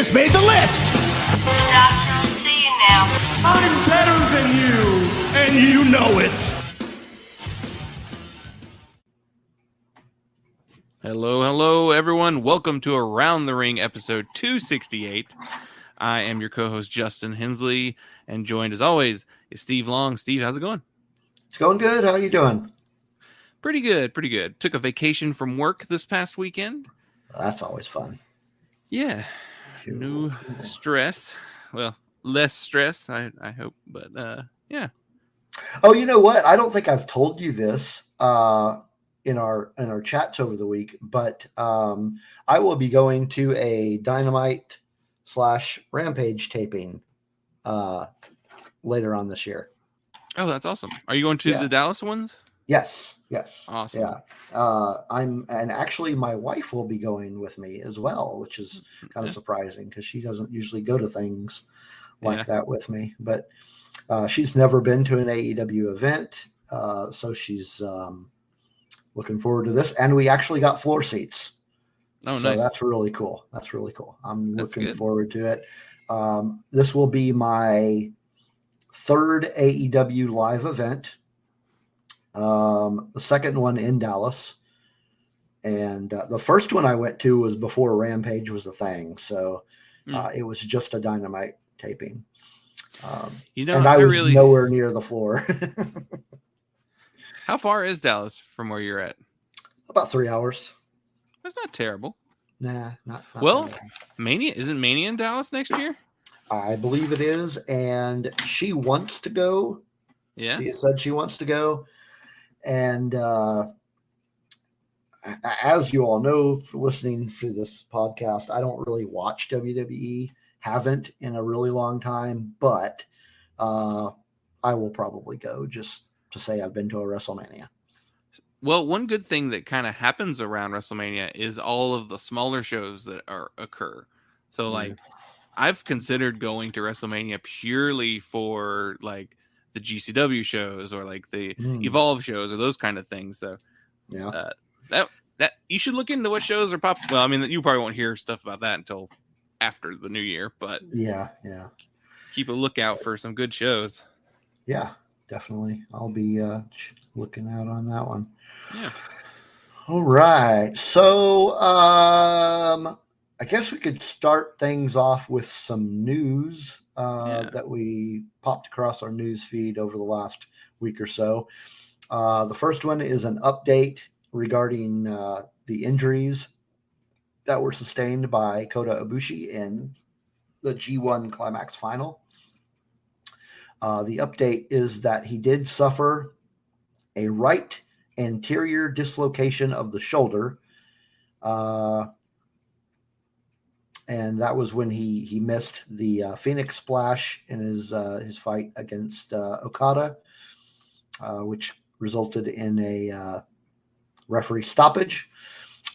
just made the list. The doctor will see you now. I'm better than you, and you know it. Hello, everyone. Welcome to Around the Ring, episode 268. I am your co-host, Justin Hensley, and joined, as always, is Steve Long. Steve, how's it going? It's going good. How are you doing? Pretty good. Took a vacation from work this past weekend. That's always fun. Yeah. Cool, No cool. stress. Well, less stress, I hope. But, yeah. Oh, you know what? I don't think I've told you this in our chats over the week, but I will be going to a Dynamite / Rampage taping later on this year. Oh, that's awesome. Are you going to the Dallas ones? Yes. Awesome. Yeah. And actually my wife will be going with me as well, which is kind of surprising because she doesn't usually go to things like that with me. But she's never been to an AEW event, so she's looking forward to this. And we actually got floor seats. Oh, so nice. That's really cool. I'm looking forward to it. This will be my third AEW live event. The second one in Dallas. And the first one I went to was before Rampage was a thing. So it was just a Dynamite taping. And I was nowhere near the floor. How far is Dallas from where you're at? About 3 hours. That's not terrible. Nah, not well, Mania isn't Mania in Dallas next year? I believe it is, and she wants to go. Yeah, she said she wants to go, and as you all know, for listening to this podcast, I don't really watch WWE. Haven't in a really long time, but I will probably go just to say I've been to a WrestleMania. Well, one good thing that kind of happens around WrestleMania is all of the smaller shows that occur. So, like, I've considered going to WrestleMania purely for like the GCW shows or like the Evolve shows or those kind of things. So, that you should look into what shows are popping. Well, I mean, you probably won't hear stuff about that until after the new year, but yeah, keep a lookout for some good shows. Yeah, definitely. I'll be looking out on that one. Yeah. All right. So I guess we could start things off with some news that we popped across our news feed over the last week or so. The first one is an update regarding the injuries that were sustained by Kota Ibushi in the G1 Climax final. The update is that he did suffer a right anterior dislocation of the shoulder. And that was when he missed the Phoenix Splash in his fight against Okada, which resulted in a referee stoppage.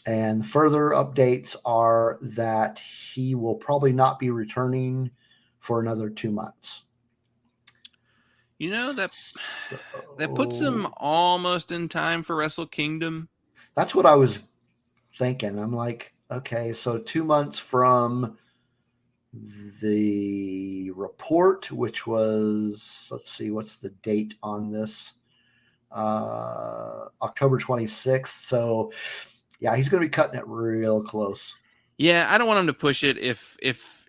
And further updates are that he will probably not be returning for another 2 months. You know, that puts him almost in time for Wrestle Kingdom. That's what I was thinking. I'm like, okay, so 2 months from the report, which was, let's see, what's the date on this? October 26th. So, yeah, he's going to be cutting it real close. Yeah, I don't want him to push it if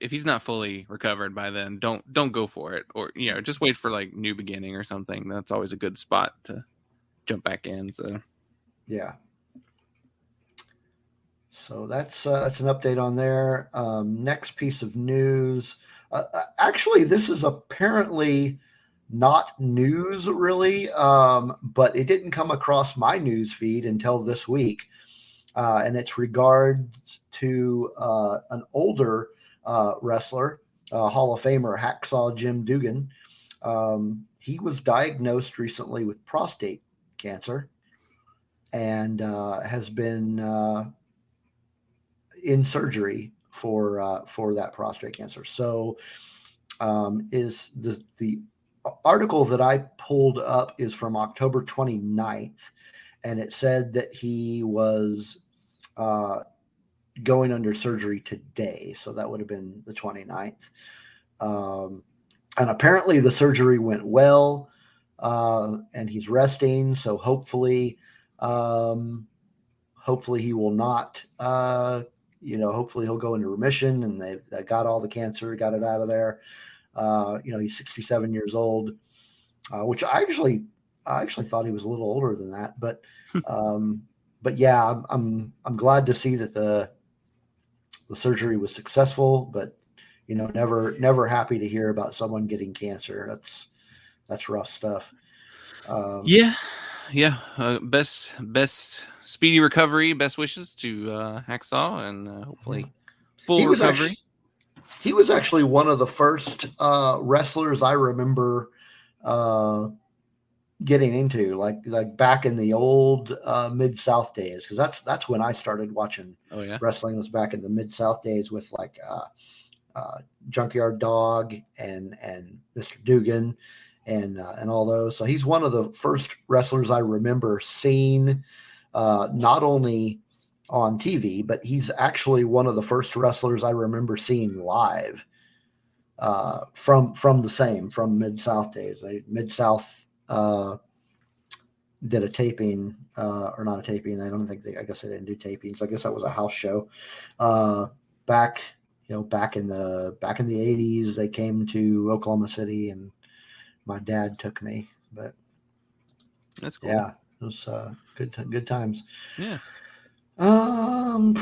he's not fully recovered by then. Don't go for it, or just wait for like New Beginning or something. That's always a good spot to jump back in. So yeah. So that's an update on there. Next piece of news. Actually, this is apparently not news really, but it didn't come across my news feed until this week. And it's regards to an older wrestler, Hall of Famer Hacksaw Jim Duggan. He was diagnosed recently with prostate cancer and has been in surgery for that prostate cancer. So is the article that I pulled up is from October 29th, and it said that he was going under surgery today. So that would have been the 29th. And apparently the surgery went well, and he's resting. So hopefully he will not, hopefully he'll go into remission, and they got all the cancer, got it out of there. He's 67 years old, which I actually thought he was a little older than that, but yeah, I'm glad to see that the surgery was successful, but never happy to hear about someone getting cancer. That's rough stuff. Yeah. Best speedy recovery. Best wishes to Hacksaw, and hopefully full recovery. He was actually one of the first wrestlers I remember getting into, like back in the old Mid-South days, because that's when I started watching wrestling, was back in the Mid-South days with like Junkyard Dog and Mr. Dugan and all those. So he's one of the first wrestlers I remember seeing, not only on TV, but he's actually one of the first wrestlers I remember seeing live from Mid-South days. Mid-South did a taping, or not a taping. I guess they didn't do tapings. I guess that was a house show. Back in the 80s, they came to Oklahoma City, and my dad took me. But that's cool. Yeah, it was good times. Yeah. I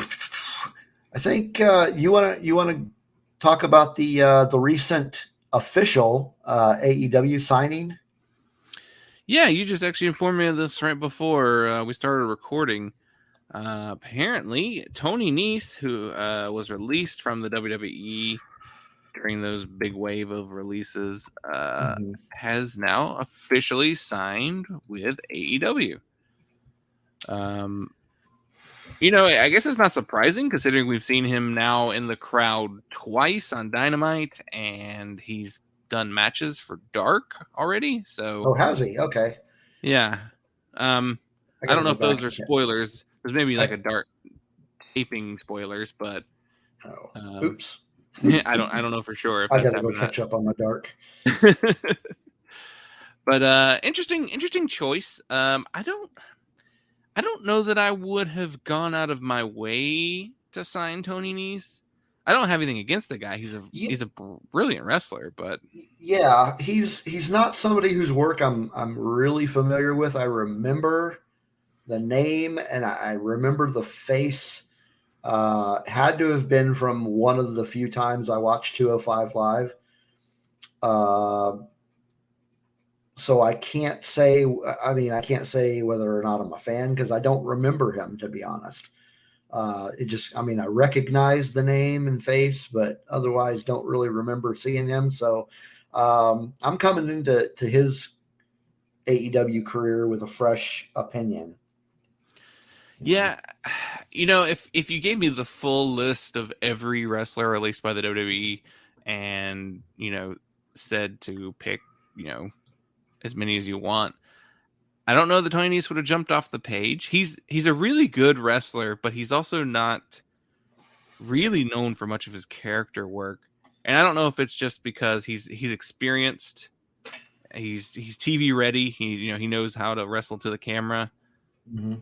think you want to talk about the recent official AEW signing. Yeah, you just actually informed me of this right before we started recording. Apparently, Tony Nese, who was released from the WWE during those big wave of releases, has now officially signed with AEW. I guess it's not surprising, considering we've seen him now in the crowd twice on Dynamite, and he's done matches for Dark already. So, has he? Okay. Yeah. I don't know if those are spoilers. There's maybe like a Dark taping spoilers, but oops. I don't know for sure if I gotta go catch up on my Dark. But interesting choice. I don't know that I would have gone out of my way to sign Tony Nese. I don't have anything against the guy. He's a brilliant wrestler, but yeah, he's not somebody whose work I'm really familiar with. I remember the name and I remember the face. Had to have been from one of the few times I watched 205 Live. So I can't say whether or not I'm a fan, because I don't remember him, to be honest. I recognize the name and face, but otherwise don't really remember seeing him. So I'm coming into his AEW career with a fresh opinion. Yeah. If you gave me the full list of every wrestler released by the WWE and, said to pick, as many as you want, I don't know that Tony Nese would have jumped off the page. He's a really good wrestler, but he's also not really known for much of his character work. And I don't know if it's just because he's experienced, he's TV ready. He knows how to wrestle to the camera. Mm-hmm.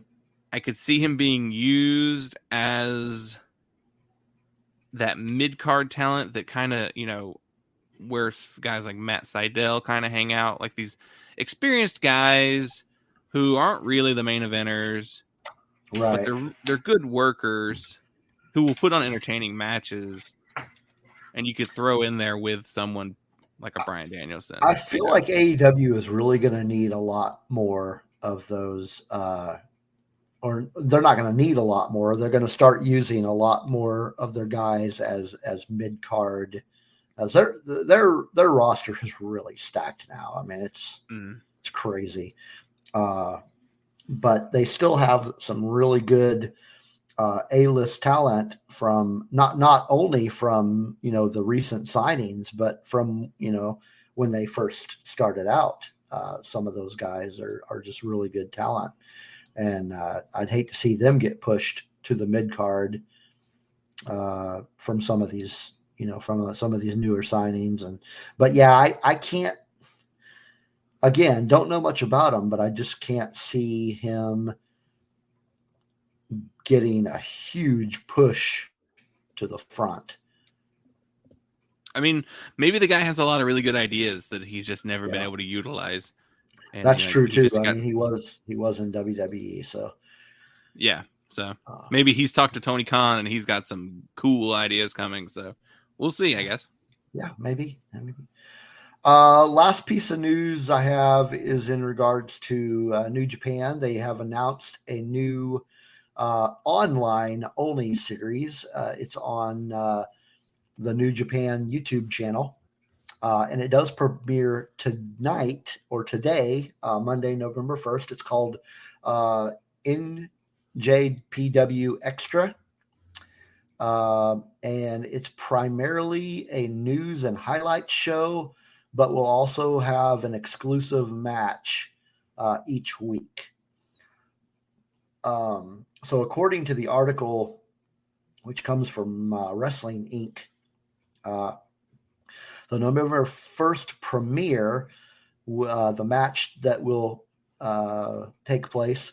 I could see him being used as that mid-card talent that kind of, where guys like Matt Sydal kind of hang out, like these experienced guys who aren't really the main eventers, right? But they're good workers who will put on entertaining matches, and you could throw in there with someone like a Bryan Danielson. I feel like AEW is really going to need a lot more of those, or they're not going to need a lot more. They're going to start using a lot more of their guys as mid card. As their roster is really stacked now. I mean, it's crazy, but they still have some really good A-list talent from not only from the recent signings, but from when they first started out. Some of those guys are just really good talent, and I'd hate to see them get pushed to the mid card from some of these, from some of these newer signings. But yeah, I can't. Again, don't know much about him, but I just can't see him getting a huge push to the front. I mean, maybe the guy has a lot of really good ideas that he's just never been able to utilize. And that's true he too. just I got, mean, he was in WWE, so yeah. So maybe he's talked to Tony Khan and he's got some cool ideas coming. So we'll see, I guess. Yeah, maybe. Last piece of news I have is in regards to New Japan. They have announced a new online only series. It's on the New Japan YouTube channel. And it does premiere tonight or today, Monday, November 1st. It's called NJPW Extra. And it's primarily a news and highlights show, but will also have an exclusive match each week. So according to the article, which comes from Wrestling Inc., the November 1st premiere, the match that will take place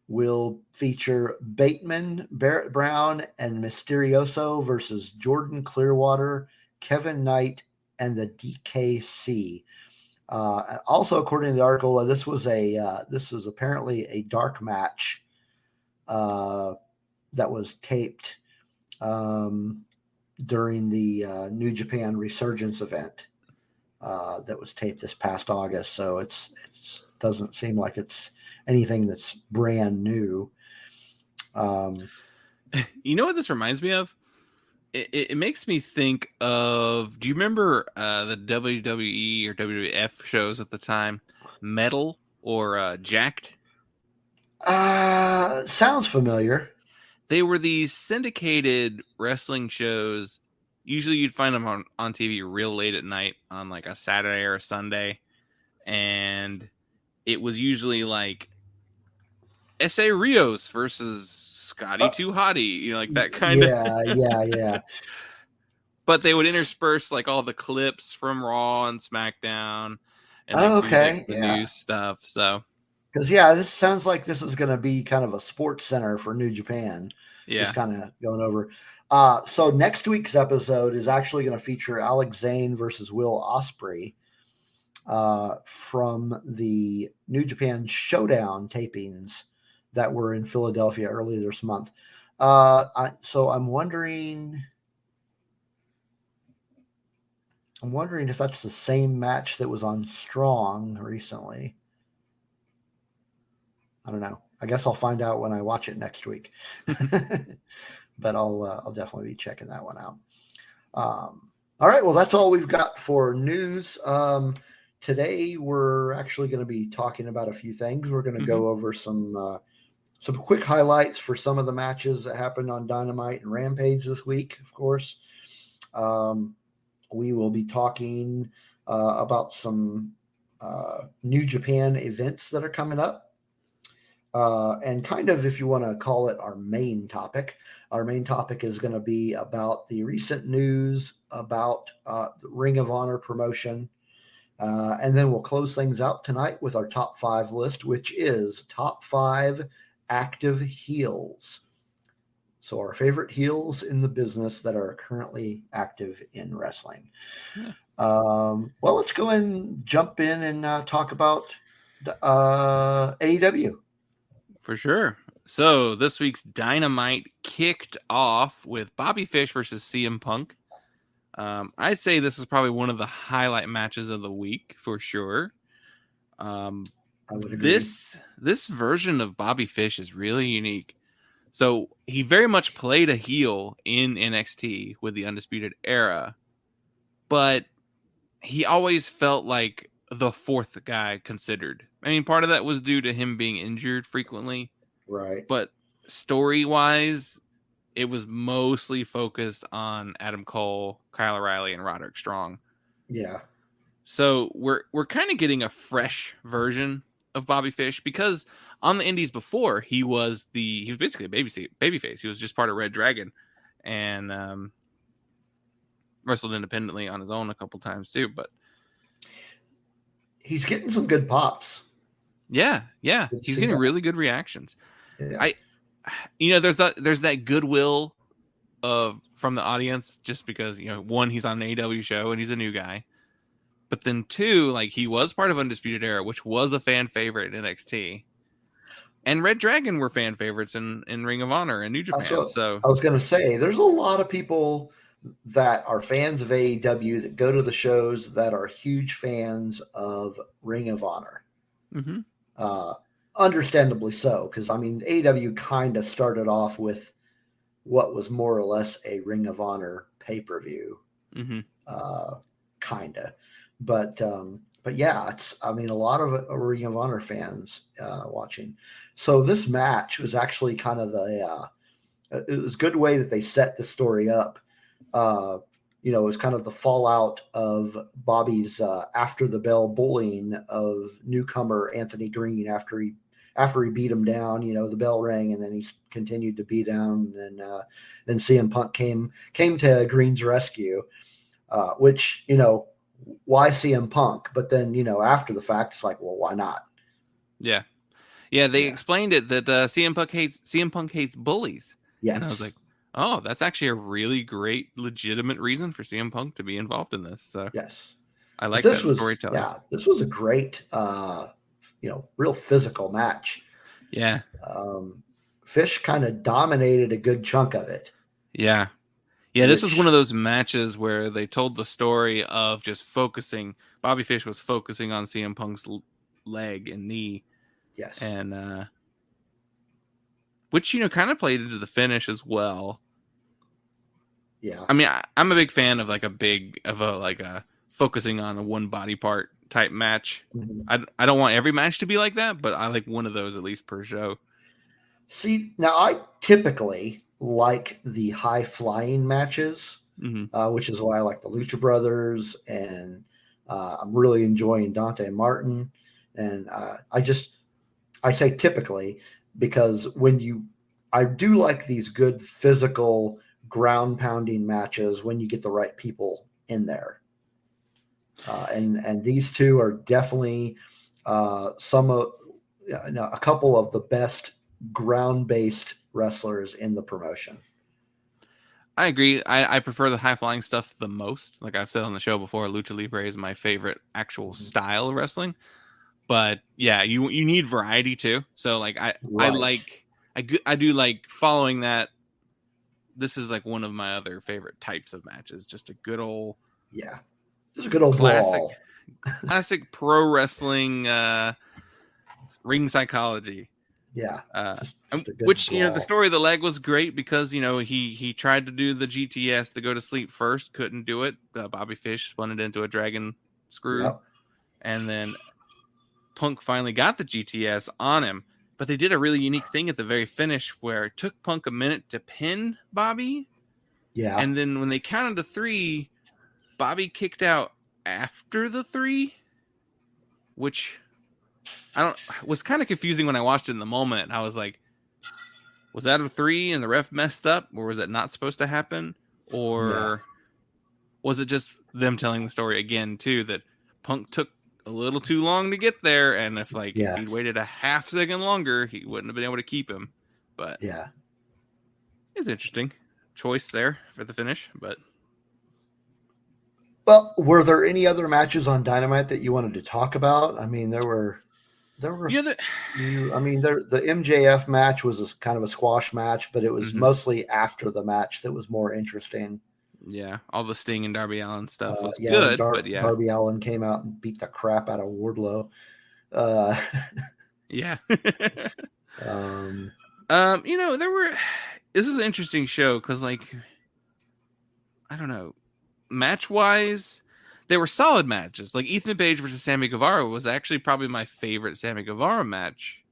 will feature Bateman, Barrett Brown, and Mysterioso versus Jordan Clearwater, Kevin Knight, and the DKC. Also, according to the article, this is apparently a dark match that was taped during the New Japan Resurgence event that was taped this past August. So it doesn't seem like it's anything that's brand new. You know what this reminds me of? It makes me think of, do you remember the WWE or WWF shows at the time? Metal or Jacked? Sounds familiar. They were these syndicated wrestling shows. Usually you'd find them on TV real late at night on like a Saturday or a Sunday. And it was usually like S.A. Rios versus Scotty Too Hottie, like that kind of. Yeah. But they would intersperse like all the clips from Raw and SmackDown and okay. do like, the news stuff. So because this sounds like this is going to be kind of a sports center for New Japan. Yeah, just kind of going over. So next week's episode is actually going to feature Alex Zane versus Will Ospreay from the New Japan Showdown tapings that were in Philadelphia earlier this month. So I'm wondering if that's the same match that was on Strong recently. I don't know. I guess I'll find out when I watch it next week. But I'll definitely be checking that one out. All right. Well, that's all we've got for news. Today we're actually going to be talking about a few things. We're going to go over some quick highlights for some of the matches that happened on Dynamite and Rampage this week. Of course, we will be talking about some New Japan events that are coming up. And kind of, if you want to call it our main topic is going to be about the recent news about the Ring of Honor promotion. And then we'll close things out tonight with our top 5 list, which is top 5 active heels. So our favorite heels in the business that are currently active in wrestling. Yeah. Well, let's go and jump in and talk about AEW. For sure. So this week's Dynamite kicked off with Bobby Fish versus CM Punk. I'd say this is probably one of the highlight matches of the week for sure. I would agree. This version of Bobby Fish is really unique. So he very much played a heel in NXT with the Undisputed Era, but he always felt like the fourth guy considered. I mean, part of that was due to him being injured frequently. Right. But story-wise, it was mostly focused on Adam Cole, Kyle O'Reilly, and Roderick Strong. Yeah. So we're kind of getting a fresh version of Bobby Fish, because on the indies before, he was basically a babyface. He was just part of Red Dragon. and wrestled independently on his own a couple times too. But he's getting some good pops. Yeah, he's getting really good reactions. Yeah. There's that goodwill from the audience just because one, he's on an AEW show and he's a new guy, but then two, like he was part of Undisputed Era, which was a fan favorite in NXT, and Red Dragon were fan favorites in Ring of Honor and New Japan. So I was going to say, there's a lot of people that are fans of AEW that go to the shows that are huge fans of Ring of Honor. Mm-hmm. Understandably so, because I mean, AEW kind of started off with what was more or less a Ring of Honor pay-per-view, kind of. But yeah, I mean, a lot of Ring of Honor fans watching. So this match was actually kind of it was a good way that they set the story up. It was kind of the fallout of Bobby's after the bell bullying of newcomer Anthony Green after he beat him down. The bell rang, and then he continued to beat down, and then CM Punk came to Green's rescue, which why CM Punk? But then after the fact, it's like, well, why not? Yeah. They explained it that CM Punk hates bullies. Yes. And I was like, oh, that's actually a really great, legitimate reason for CM Punk to be involved in this. So yes, I like that storytelling. Yeah, this was a great, real physical match. Yeah. Fish kind of dominated a good chunk of it. Yeah. This was one of those matches where they told the story of just focusing. Bobby Fish was focusing on CM Punk's leg and knee. Yes. And which kind of played into the finish as well. Yeah. I mean, I'm a big fan of a focusing on a one body part type match. Mm-hmm. I don't want every match to be like that, but I like one of those at least per show. See, now I typically like the high flying matches, which is why I like the Lucha Brothers, and I'm really enjoying Dante Martin. And I say typically because I do like these good physical ground pounding matches when you get the right people in there. And these two are definitely a couple of the best ground-based wrestlers in the promotion. I agree. I prefer the high-flying stuff the most. Like I've said on the show before, Lucha Libre is my favorite actual style of wrestling. But yeah, you need variety too. So like I do like following that. This is like one of my other favorite types of matches. Just a good old just a good old classic pro wrestling ring psychology. Yeah. Which the story of the leg was great because he tried to do the GTS to go to sleep first, couldn't do it. Bobby Fish spun it into a dragon screw, and then Punk finally got the GTS on him. But they did a really unique thing at the very finish where it took Punk a minute to pin Bobby. Yeah. And then when they counted to 3, Bobby kicked out after the 3, which was kind of confusing when I watched it in the moment. I was like, was that a 3 and the ref messed up, or was it not supposed to happen? Or was it just them telling the story again too, that Punk took a little too long to get there, and if he'd waited a half second longer, he wouldn't have been able to keep him. But it's interesting choice there for the finish. But well, were there any other matches on Dynamite that you wanted to talk about? I mean, there were the MJF match was kind of a squash match, but it was mostly after the match that was more interesting. Yeah, all the Sting and Darby Allin stuff was good, but Darby Allin came out and beat the crap out of Wardlow. This is an interesting show because, I don't know, match-wise, they were solid matches. Like Ethan Page versus Sammy Guevara was actually probably my favorite Sammy Guevara match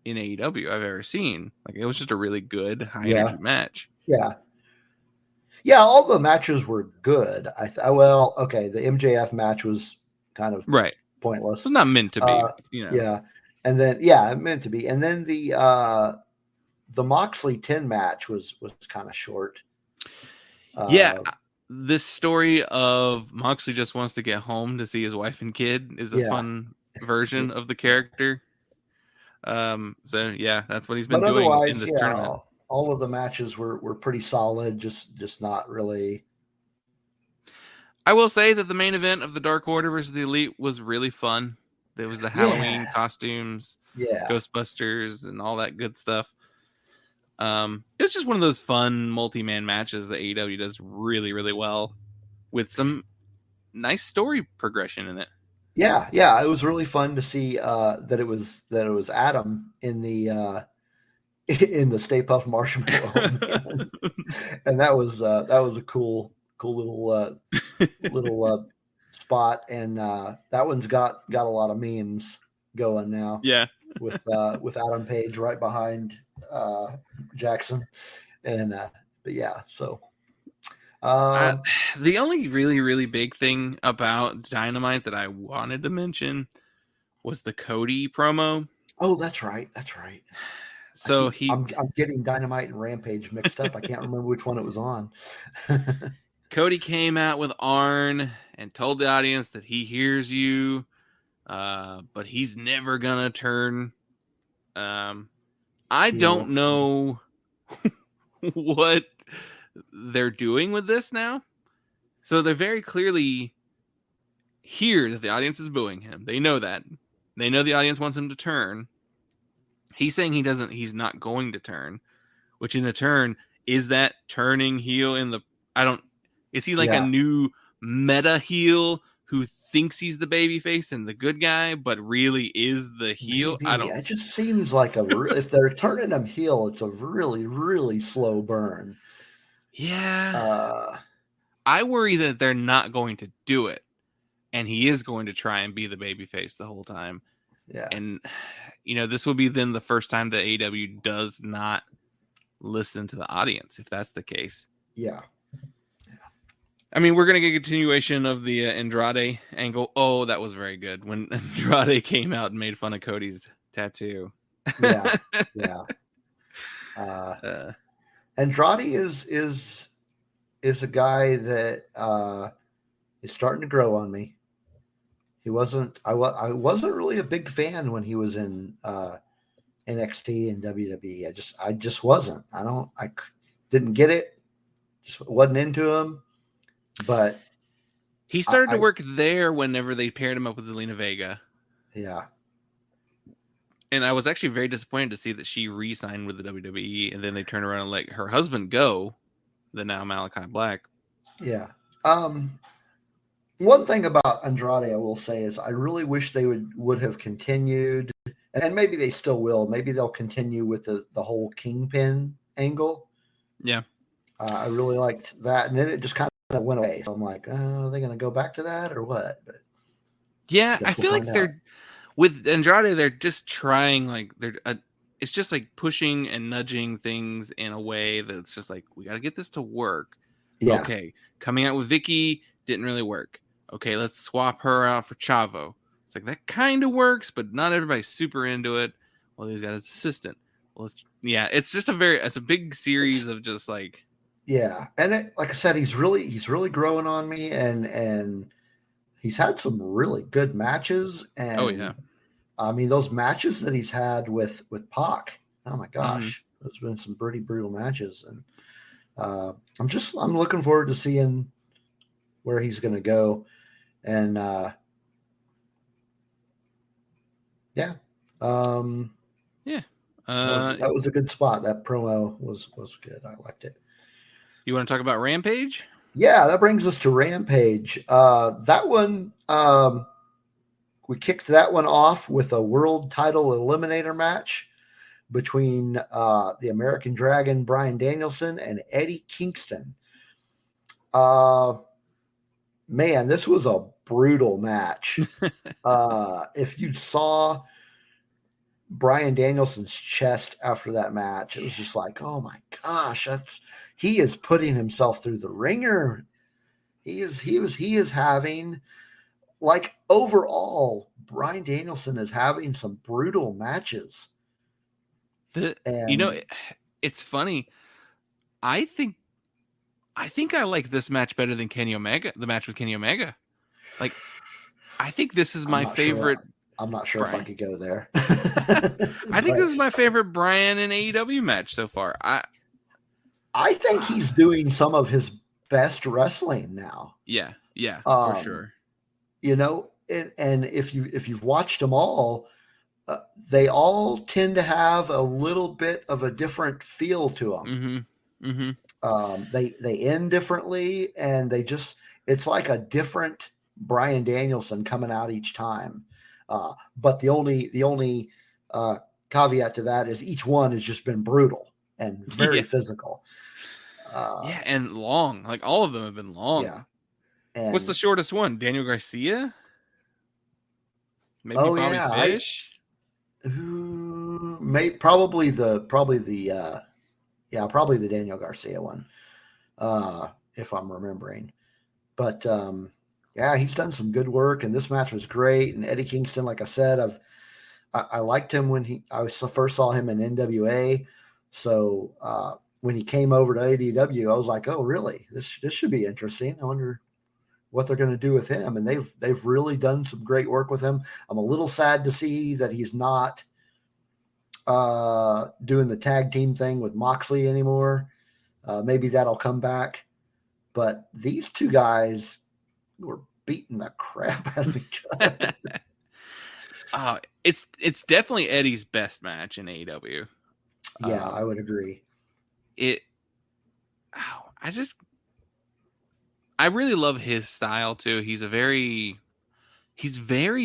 in AEW I've ever seen. Like it was just a really good high-energy match. Yeah, all the matches were good. The MJF match was kind of pointless. It's not meant to be, Yeah, and then meant to be. And then the Moxley 10 match was kind of short. This story of Moxley just wants to get home to see his wife and kid is a fun version of the character. So yeah, that's what he's been doing in this tournament. All of the matches were pretty solid, just not really. I will say that the main event of the Dark Order versus the Elite was really fun. There was the Halloween costumes, Ghostbusters, and all that good stuff. It was just one of those fun multi-man matches that AEW does really, really well, with some nice story progression in it. Yeah, it was really fun to see that it was Adam in the Stay Puft Marshmallow Man. And that was a cool little spot, and that one's got a lot of memes going now. Yeah, with Adam Page right behind Jackson, and but yeah, so the only really, really big thing about Dynamite that I wanted to mention was the Cody promo. Oh, that's right. So I'm getting Dynamite and Rampage mixed up. I can't remember which one it was on. Cody came out with Arn and told the audience that he hears you, but he's never gonna turn. I don't know what they're doing with this now. So they're very clearly hear that the audience is booing him. They know that. They know the audience wants him to turn. He's saying he's not going to turn, which in a turn is that turning heel is he like a new meta heel who thinks he's the babyface and the good guy, but really is the heel? Maybe. It just seems like if they're turning him heel, it's a really, really slow burn. Yeah. I worry that they're not going to do it, and he is going to try and be the babyface the whole time. Yeah. And, this will be then the first time that AEW does not listen to the audience, if that's the case. Yeah. I mean, we're going to get a continuation of the Andrade angle. Oh, that was very good. When Andrade came out and made fun of Cody's tattoo. Yeah. Andrade is a guy that is starting to grow on me. I wasn't really a big fan when he was in NXT and WWE. I just wasn't. I didn't get it. Just wasn't into him. But he started to work there whenever they paired him up with Zelina Vega. Yeah. And I was actually very disappointed to see that she re-signed with the WWE, and then they turned around and let her husband go, the now Malachi Black. Yeah. One thing about Andrade I will say is I really wish they would have continued, and maybe they still will. Maybe they'll continue with the whole Kingpin angle. Yeah. I really liked that, and then it just kind of went away. So I'm like, are they going to go back to that or what? But yeah, I feel like they're with Andrade. They're just trying, like it's just like pushing and nudging things in a way that's just like, we got to get this to work. Yeah. Okay, coming out with Vicky didn't really work. Okay, let's swap her out for Chavo. It's like that kind of works, but not everybody's super into it. Well, he's got his assistant. Well, it's just it's a big series of just like. Yeah, and like I said, he's really growing on me, and he's had some really good matches. And oh yeah, I mean those matches that he's had with Pac. Oh my gosh, there's been some pretty brutal matches, and I'm looking forward to seeing where he's going to go, and yeah. That was a good spot. That promo was good. I liked it. You want to talk about Rampage? Yeah, that brings us to Rampage. That one, we kicked that one off with a world title eliminator match between the American Dragon, Bryan Danielson, and Eddie Kingston. Man, this was a brutal match. If you saw Bryan Danielson's chest after that match, it was just like, oh my gosh, he is putting himself through the ringer. He is having, like, overall, Bryan Danielson is having some brutal matches. It's funny. I think I think I like this match better than Kenny Omega. The match with Kenny Omega. Like, I think this is my favorite. I'm not sure if I could go there. I think this is my favorite Bryan and AEW match so far. I think he's doing some of his best wrestling now. Yeah, for sure. You know, and if you've watched them all, they all tend to have a little bit of a different feel to them. They end differently, and it's like a different Bryan Danielson coming out each time. But the only caveat to that is each one has just been brutal and very physical. And long. Like all of them have been long. Yeah. And what's the shortest one? Daniel Garcia? Maybe Bobby Fish? Probably the Daniel Garcia one, if I'm remembering. But he's done some good work, and this match was great. And Eddie Kingston, like I said, I liked him when I first saw him in NWA. So when he came over to AEW, I was like, oh, really? This should be interesting. I wonder what they're going to do with him. And they've really done some great work with him. I'm a little sad to see that he's not doing the tag team thing with Moxley anymore. Maybe that'll come back. But these two guys were beating the crap out of each other. It's definitely Eddie's best match in AEW. Yeah, I would agree. I really love his style too. He's very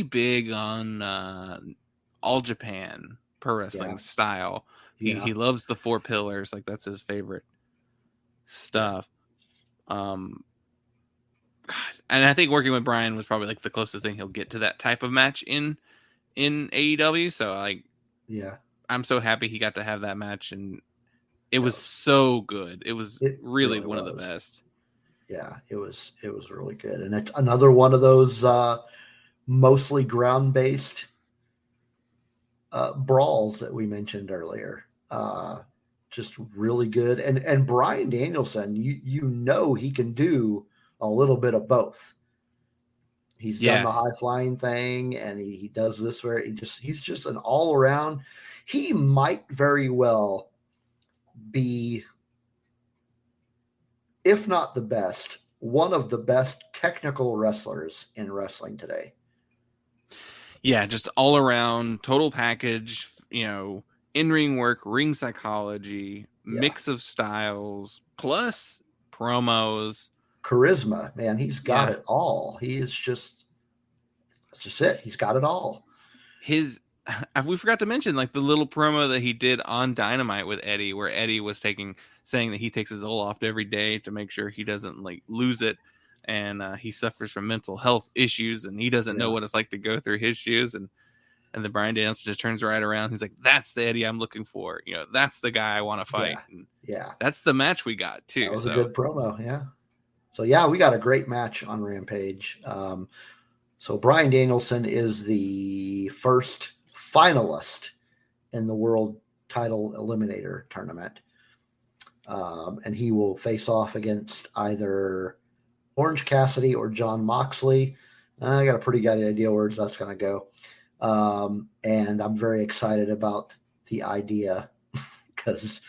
big on All Japan pro wrestling style. He loves the 4 pillars. Like that's his favorite stuff. God, and I think working with Bryan was probably like the closest thing he'll get to that type of match in AEW. So I'm so happy he got to have that match, and it was so good. It really one of the best. Yeah, it was really good. And it's another one of those mostly ground-based brawls that we mentioned earlier. Just really good. And Bryan Danielson, you know he can do a little bit of both. He's done the high-flying thing, and he does this where he's just an all-around. He might very well be, if not the best, one of the best technical wrestlers in wrestling today. Yeah, just all around, total package, in-ring work, ring psychology, mix of styles, plus promos. Charisma, man, he's got it all. He is that's just it. He's got it all. We forgot to mention like the little promo that he did on Dynamite with Eddie, where Eddie was saying that he takes his Zoloft every day to make sure he doesn't like lose it, and he suffers from mental health issues, and he doesn't know what it's like to go through his shoes, and the Bryan Danielson just turns right around. He's like, "That's the Eddie I'm looking for. That's the guy I want to fight." Yeah, that's the match we got too. That was a good promo. Yeah. So we got a great match on Rampage. So Bryan Danielson is the first finalist in the World Title Eliminator Tournament. And he will face off against either Orange Cassidy or Jon Moxley. I got a pretty good idea where that's going to go. And I'm very excited about the idea because,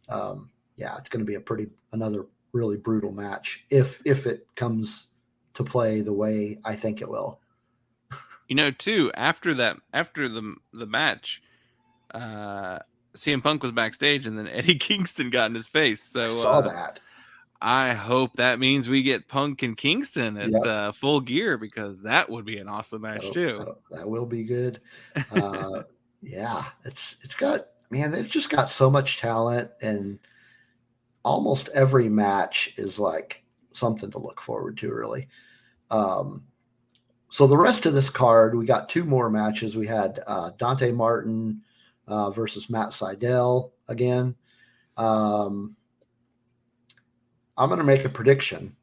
it's going to be another really brutal match if it comes to play the way I think it will. Too, after the match, CM Punk was backstage, and then Eddie Kingston got in his face. So I saw that. I hope that means we get Punk and Kingston at Full Gear, because that would be an awesome match too. That will be good. It's got, man, they've just got so much talent, and almost every match is like something to look forward to, really. So the rest of this card, we got 2 more matches. We had Dante Martin versus Matt Sydal again. I'm going to make a prediction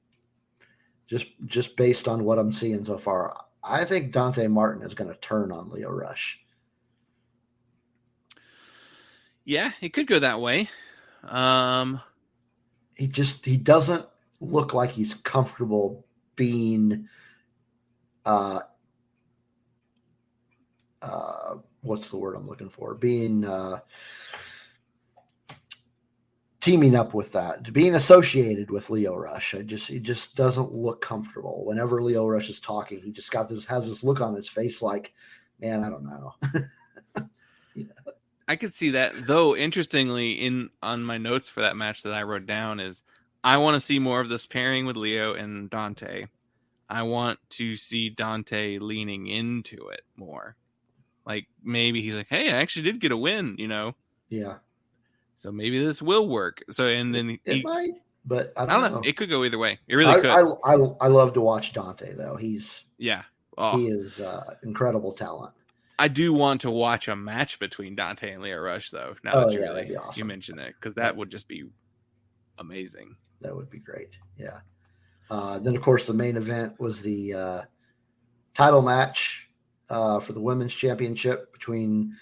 just based on what I'm seeing so far. I think Dante Martin is going to turn on Leo Rush. Yeah, it could go that way. He doesn't look like he's comfortable being what's the word I'm looking for? Being teaming up with that, being associated with Leo Rush. He just doesn't look comfortable. Whenever Leo Rush is talking, he just has this look on his face like, man, I don't know. I could see that, though. Interestingly, on my notes for that match that I wrote down is I want to see more of this pairing with Leo and Dante. I want to see Dante leaning into it more. Like maybe he's like, "Hey, I actually did get a win," Yeah. So maybe this will work. So and then it might, but I don't know. It could go either way. It really could. I love to watch Dante though. He is incredible talent. I do want to watch a match between Dante and Leo Rush though. Now that that'd be awesome. You mentioned it, because that would just be amazing. That would be great. Yeah. Then of course the main event was the title match for the women's championship between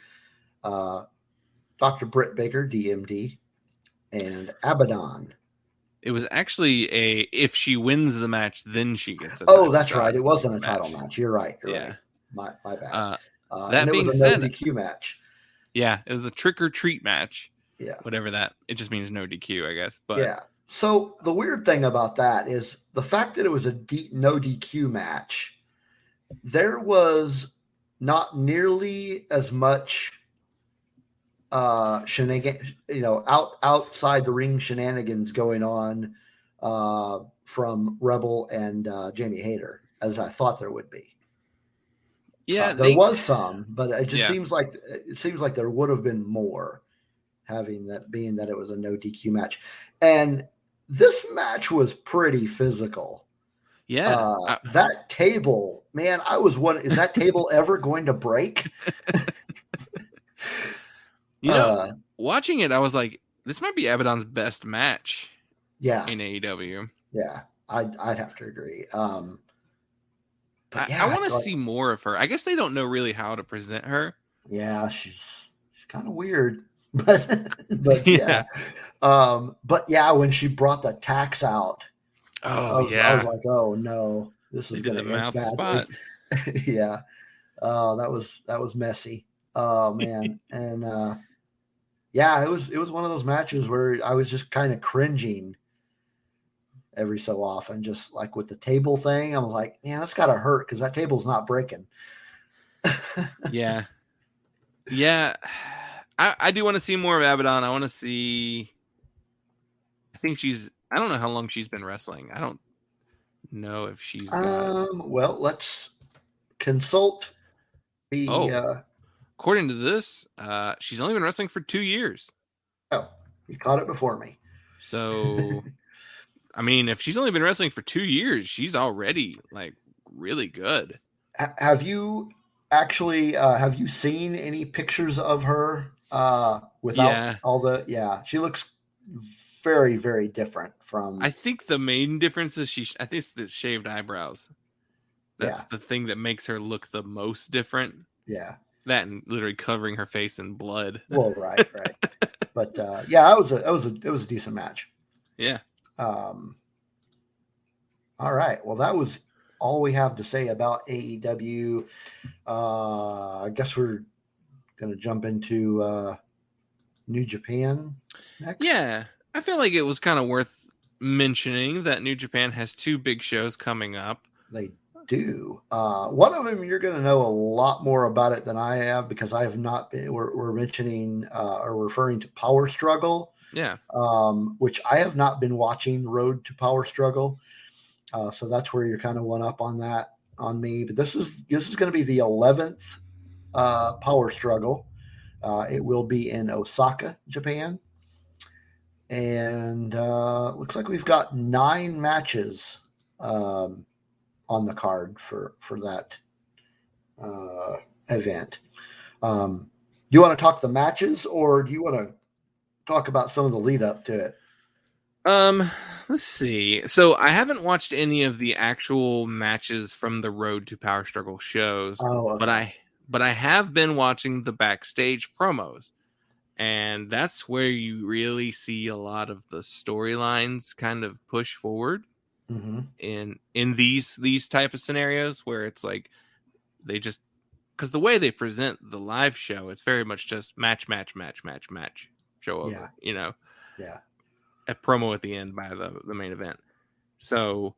Dr. Britt Baker, DMD, and Abaddon. It was actually if she wins the match, then she gets a title that's shot. Right. It wasn't a title match. You're right. You're right. My bad. That being said, no DQ match. Yeah, it was a trick or treat match. Yeah. Whatever that. It just means no DQ, I guess. But yeah. So the weird thing about that is the fact that it was a no DQ match. There was not nearly as much shenanigans, outside the ring shenanigans going on from Rebel and Jamie Hayter as I thought there would be. Yeah, there was some, but it just seems like there would have been more, being that it was a no DQ match, and this match was pretty physical. Yeah, that table, man, I was wondering, is that table ever going to break? Watching it, I was like, this might be Abaddon's best match. Yeah, in AEW. Yeah, I'd have to agree. But I want to see more of her. I guess they don't know really how to present her. Yeah, she's kind of weird, but yeah. But yeah, when she brought the tax out, I was like, oh no, this is going to end badly. Yeah, that was messy. Oh man, and yeah, it was one of those matches where I was just kind of cringing every so often, just like with the table thing. I'm like, man, that's got to hurt because that table's not breaking. Yeah. I do want to see more of Abaddon. I want to see. I don't know how long she's been wrestling. I don't know if she's. Well, let's consult the. According to this, she's only been wrestling for 2 years. Oh, you caught it before me. So. I mean, if she's only been wrestling for 2 years, she's already like really good. Have you actually have you seen any pictures of her without all the? Yeah, she looks very, very different from. I think the main difference is I think it's the shaved eyebrows. That's the thing that makes her look the most different. Yeah, that and literally covering her face in blood. Well, right. But yeah, it was a decent match. Yeah. All right. Well, that was all we have to say about AEW. I guess we're going to jump into New Japan next. Yeah. I feel like it was kind of worth mentioning that New Japan has 2 big shows coming up. They do. One of them, you're going to know a lot more about it than I have, because I have not been, we're mentioning or referring to Power Struggle. Yeah. Which I have not been watching Road to Power Struggle. So that's where you're kind of one up on that on me. But this is going to be the 11th Power Struggle. It will be in Osaka, Japan. And looks like we've got 9 matches on the card for that event. Do you want to talk the matches, or do you want to talk about some of the lead up to it? Let's see. So I haven't watched any of the actual matches from the Road to Power Struggle shows, okay. but I have been watching the backstage promos, And that's where you really see a lot of the storylines kind of push forward in these type of scenarios, where it's like they just, because the way they present the live show, it's very much just match, show over, Yeah. a promo at the end by the main event. So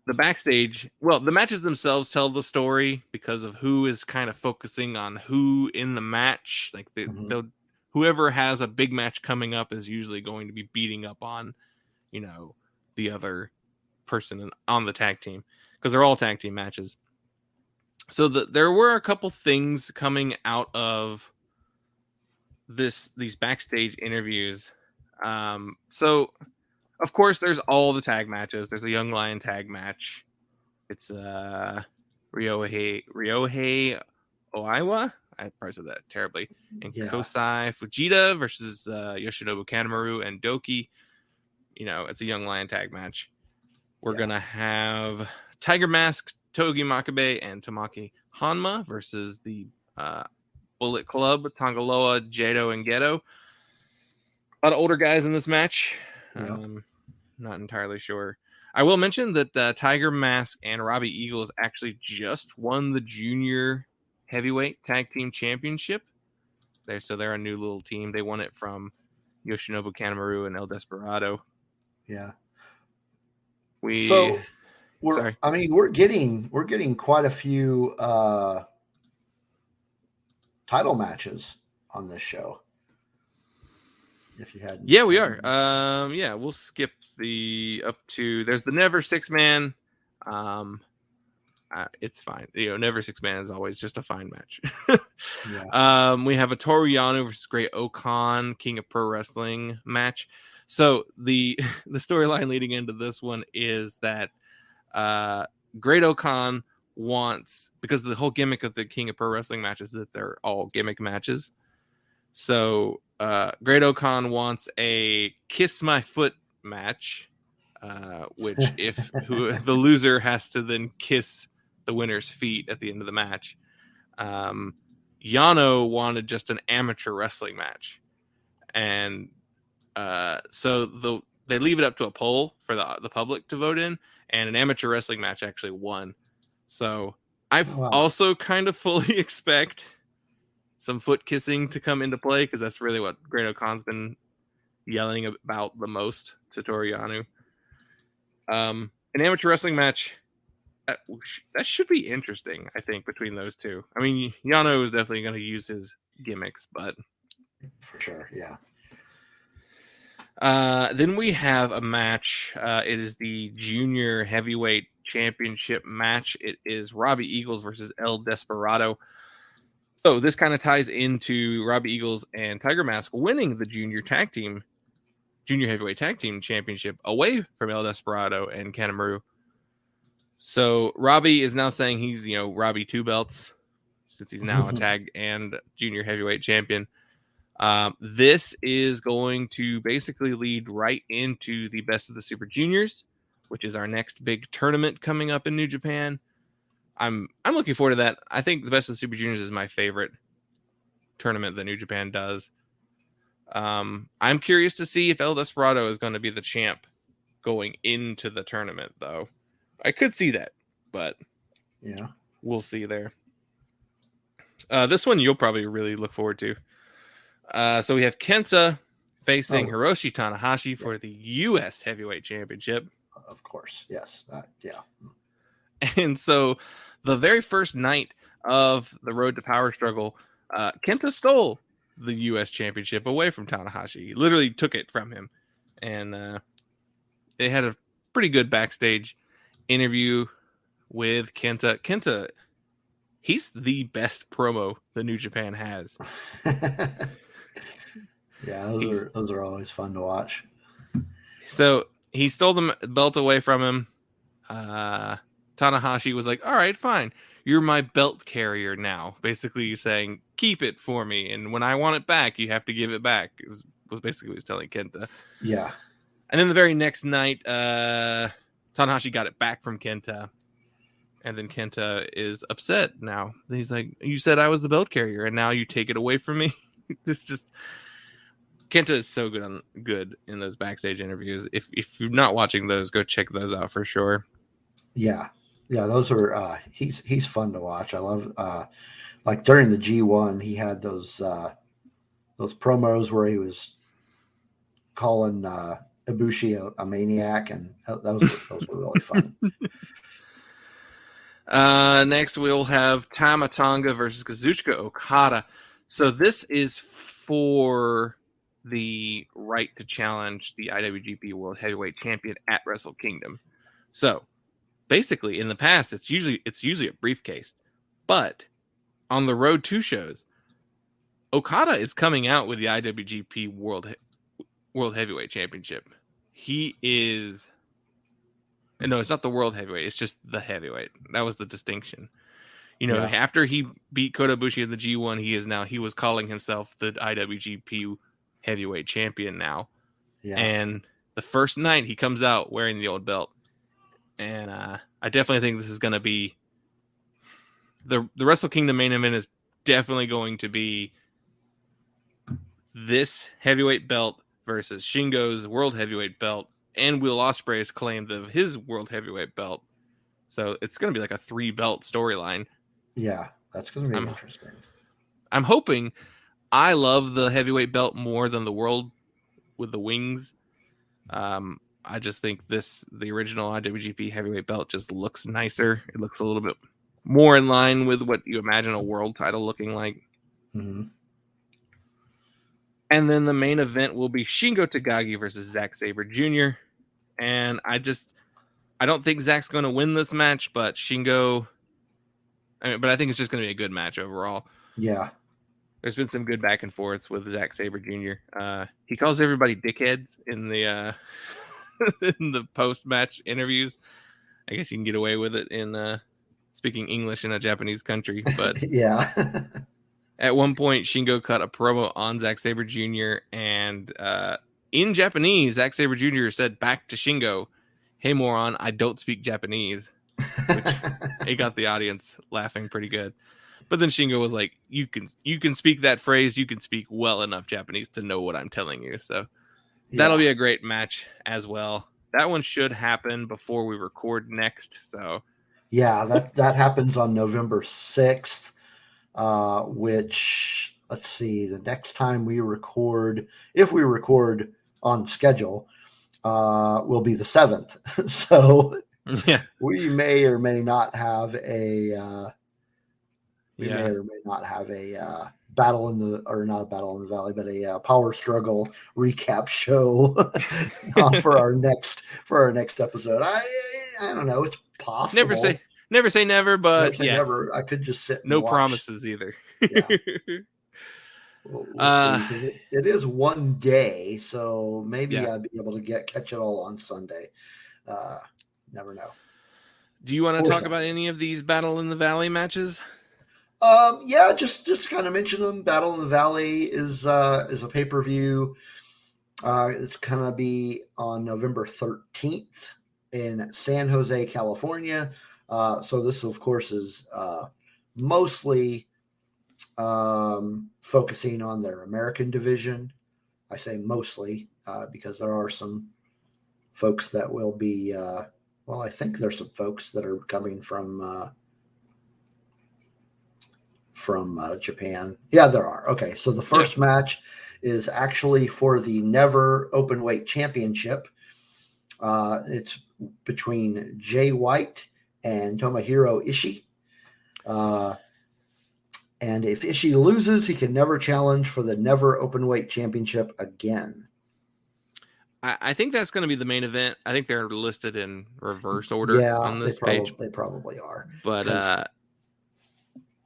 the backstage, well, the matches themselves tell the story because of who is kind of focusing on who in the match. Like whoever has a big match coming up is usually going to be beating up on, the other person on the tag team, because they're all tag team matches. So there were a couple things coming out of these backstage interviews. So of course there's all the tag matches. There's a Young Lion tag match. It's Ryohei Oiwa. I probably said that terribly. And Kosai Fujita versus Yoshinobu Kanemaru and Doki. It's a Young Lion tag match. We're gonna have Tiger Mask, Togi Makabe, and Tamaki Hanma versus the Bullet Club, Tangaloa, Jado, and Gedo. A lot of older guys in this match. Not entirely sure. I will mention that Tiger Mask and Robbie Eagles actually just won the junior heavyweight tag team championship. So they're a new little team. They won it from Yoshinobu Kanemaru and El Desperado. Yeah. We're getting quite a few title matches on this show. If you hadn't, we are. We'll skip there's the Never Six Man. It's fine. Never Six Man is always just a fine match. We have a Toru Yano versus Great Okan, King of Pro Wrestling match. So the storyline leading into this one is that Great Okan wants, because the whole gimmick of the King of Pro Wrestling matches is that they're all gimmick matches. So Great Okan wants a Kiss My Foot match, which the loser has to then kiss the winner's feet at the end of the match. Yano wanted just an amateur wrestling match, and so they leave it up to a poll for the public to vote in, and an amateur wrestling match actually won. So I also kind of fully expect some foot kissing to come into play, because that's really what Great Okan's been yelling about the most to Toru Yano. An amateur wrestling match, that should be interesting, I think, between those two. I mean, Yano is definitely going to use his gimmicks, but for sure, yeah. Then we have a match. It is the junior heavyweight championship match. It is Robbie Eagles versus El Desperado. So this kind of ties into Robbie Eagles and Tiger Mask winning the junior heavyweight tag team championship away from El Desperado and Kanemaru. So Robbie is now saying he's, Robbie 2 belts, since he's now a tag and junior heavyweight champion. This is going to basically lead right into the Best of the Super Juniors, which is our next big tournament coming up in New Japan. I'm looking forward to that. I think the Best of the Super Juniors is my favorite tournament that New Japan does. I'm curious to see if El Desperado is going to be the champ going into the tournament, though. I could see that, but we'll see there. This one you'll probably really look forward to. So we have Kenta facing Hiroshi Tanahashi for the U.S. Heavyweight Championship. Of course, yes. And so the very first night of the Road to Power struggle, Kenta stole the U.S. Championship away from Tanahashi. He literally took it from him. And they had a pretty good backstage interview with Kenta. Kenta, he's the best promo that New Japan has. Yeah, those are always fun to watch. So he stole the belt away from him. Tanahashi was like, all right, fine. You're my belt carrier now. Basically saying, keep it for me. And when I want it back, you have to give it back. Was basically what he was telling Kenta. Yeah. And then the very next night, Tanahashi got it back from Kenta. And then Kenta is upset now. He's like, you said I was the belt carrier, and now you take it away from me. This just Kenta is so good in those backstage interviews. If you're not watching those, go check those out for sure. Yeah, those are he's fun to watch. I love like during the G1, he had those promos where he was calling Ibushi a maniac, and those were really fun. Next, we'll have Tama Tonga versus Kazuchika Okada. So this is for the right to challenge the IWGP World Heavyweight Champion at Wrestle Kingdom. So basically, in the past, it's usually a briefcase, but on the Road 2 shows, Okada is coming out with the IWGP World Heavyweight Championship. He is... No, it's not the World Heavyweight. It's just the Heavyweight. That was the distinction. After he beat Kota Ibushi in the G1, he was calling himself the IWGP Heavyweight Champion now. Yeah. And the first night, he comes out wearing the old belt. And I definitely think this is going to be... The Wrestle Kingdom main event is definitely going to be this heavyweight belt versus Shingo's World Heavyweight belt and Will Ospreay's claim of his World Heavyweight belt. So it's going to be like a 3-belt storyline. Yeah, that's going to be interesting. I'm hoping. I love the heavyweight belt more than the world with the wings. I just think the original IWGP heavyweight belt just looks nicer. It looks a little bit more in line with what you imagine a world title looking like. Mm-hmm. And then the main event will be Shingo Takagi versus Zack Sabre Jr. And I don't think Zack's going to win this match, but Shingo... but I think it's just going to be a good match overall. Yeah. There's been some good back and forths with Zack Sabre Jr. He calls everybody dickheads in the in the post-match interviews. I guess you can get away with it in speaking English in a Japanese country. But yeah. At one point, Shingo cut a promo on Zack Sabre Jr. and in Japanese, Zack Sabre Jr. said back to Shingo, "Hey moron, I don't speak Japanese," which it got the audience laughing pretty good. But then Shingo was like, "You can speak that phrase. You can speak well enough Japanese to know what I'm telling you." So that'll be a great match as well. That one should happen before we record next. So yeah, that happens on November 6th. Which, let's see, the next time we record, if we record on schedule, will be the 7th. So yeah, we may or may not have a battle in the, or not a battle in the valley, but a power struggle recap show for our next episode. I don't know. It's possible. Never say never, but never. I could just sit. No promises either. Yeah. We'll see, 'cause it is one day, so maybe I'd be able to catch it all on Sunday. Never know. Do you want to talk about any of these Battle in the Valley matches? Yeah, just kind of mention them. Battle in the Valley is a pay-per-view. It's gonna be on November 13th in San Jose, California. So this, of course, is mostly focusing on their American division. I say mostly because there are some folks that will be, I think there's some folks that are coming from Japan. Yeah, there are. Okay, so the first match is actually for the Never Openweight Championship. It's between Jay White and Tomohiro Ishii. And if Ishii loses, he can never challenge for the Never Openweight Championship again. I think that's going to be the main event. I think they're listed in reverse order on this page. They probably are. But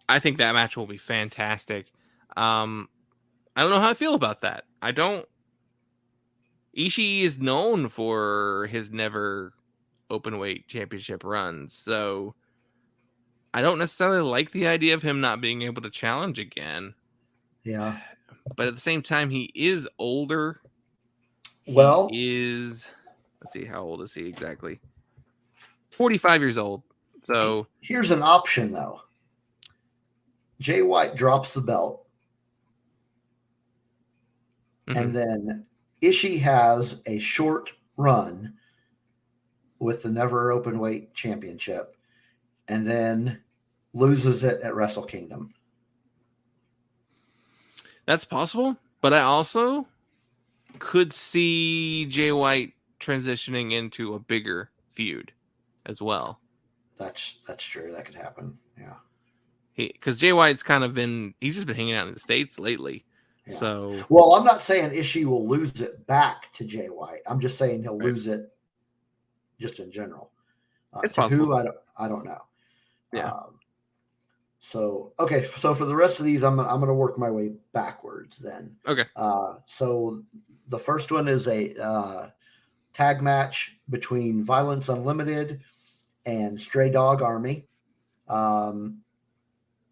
I think that match will be fantastic. I don't know how I feel about that. Ishii is known for his Never Openweight Championship runs, so I don't necessarily like the idea of him not being able to challenge again. Yeah. But at the same time, he is older. Let's see, how old is he exactly? 45 years old. So here's an option, though. Jay White drops the belt. And then Ishii has a short run with the Never Openweight Championship, and then loses it at Wrestle Kingdom. That's possible, but I also could see Jay White transitioning into a bigger feud as well. That's true. That could happen. Yeah. Because Jay White's he's just been hanging out in the States lately. Yeah. So, well, I'm not saying Ishii will lose it back to Jay White. I'm just saying he'll lose it just in general. It's to possible. who, I don't know. Yeah. So for the rest of these, I'm going to work my way backwards then. Okay. So the first one is a tag match between Violence Unlimited and Stray Dog Army.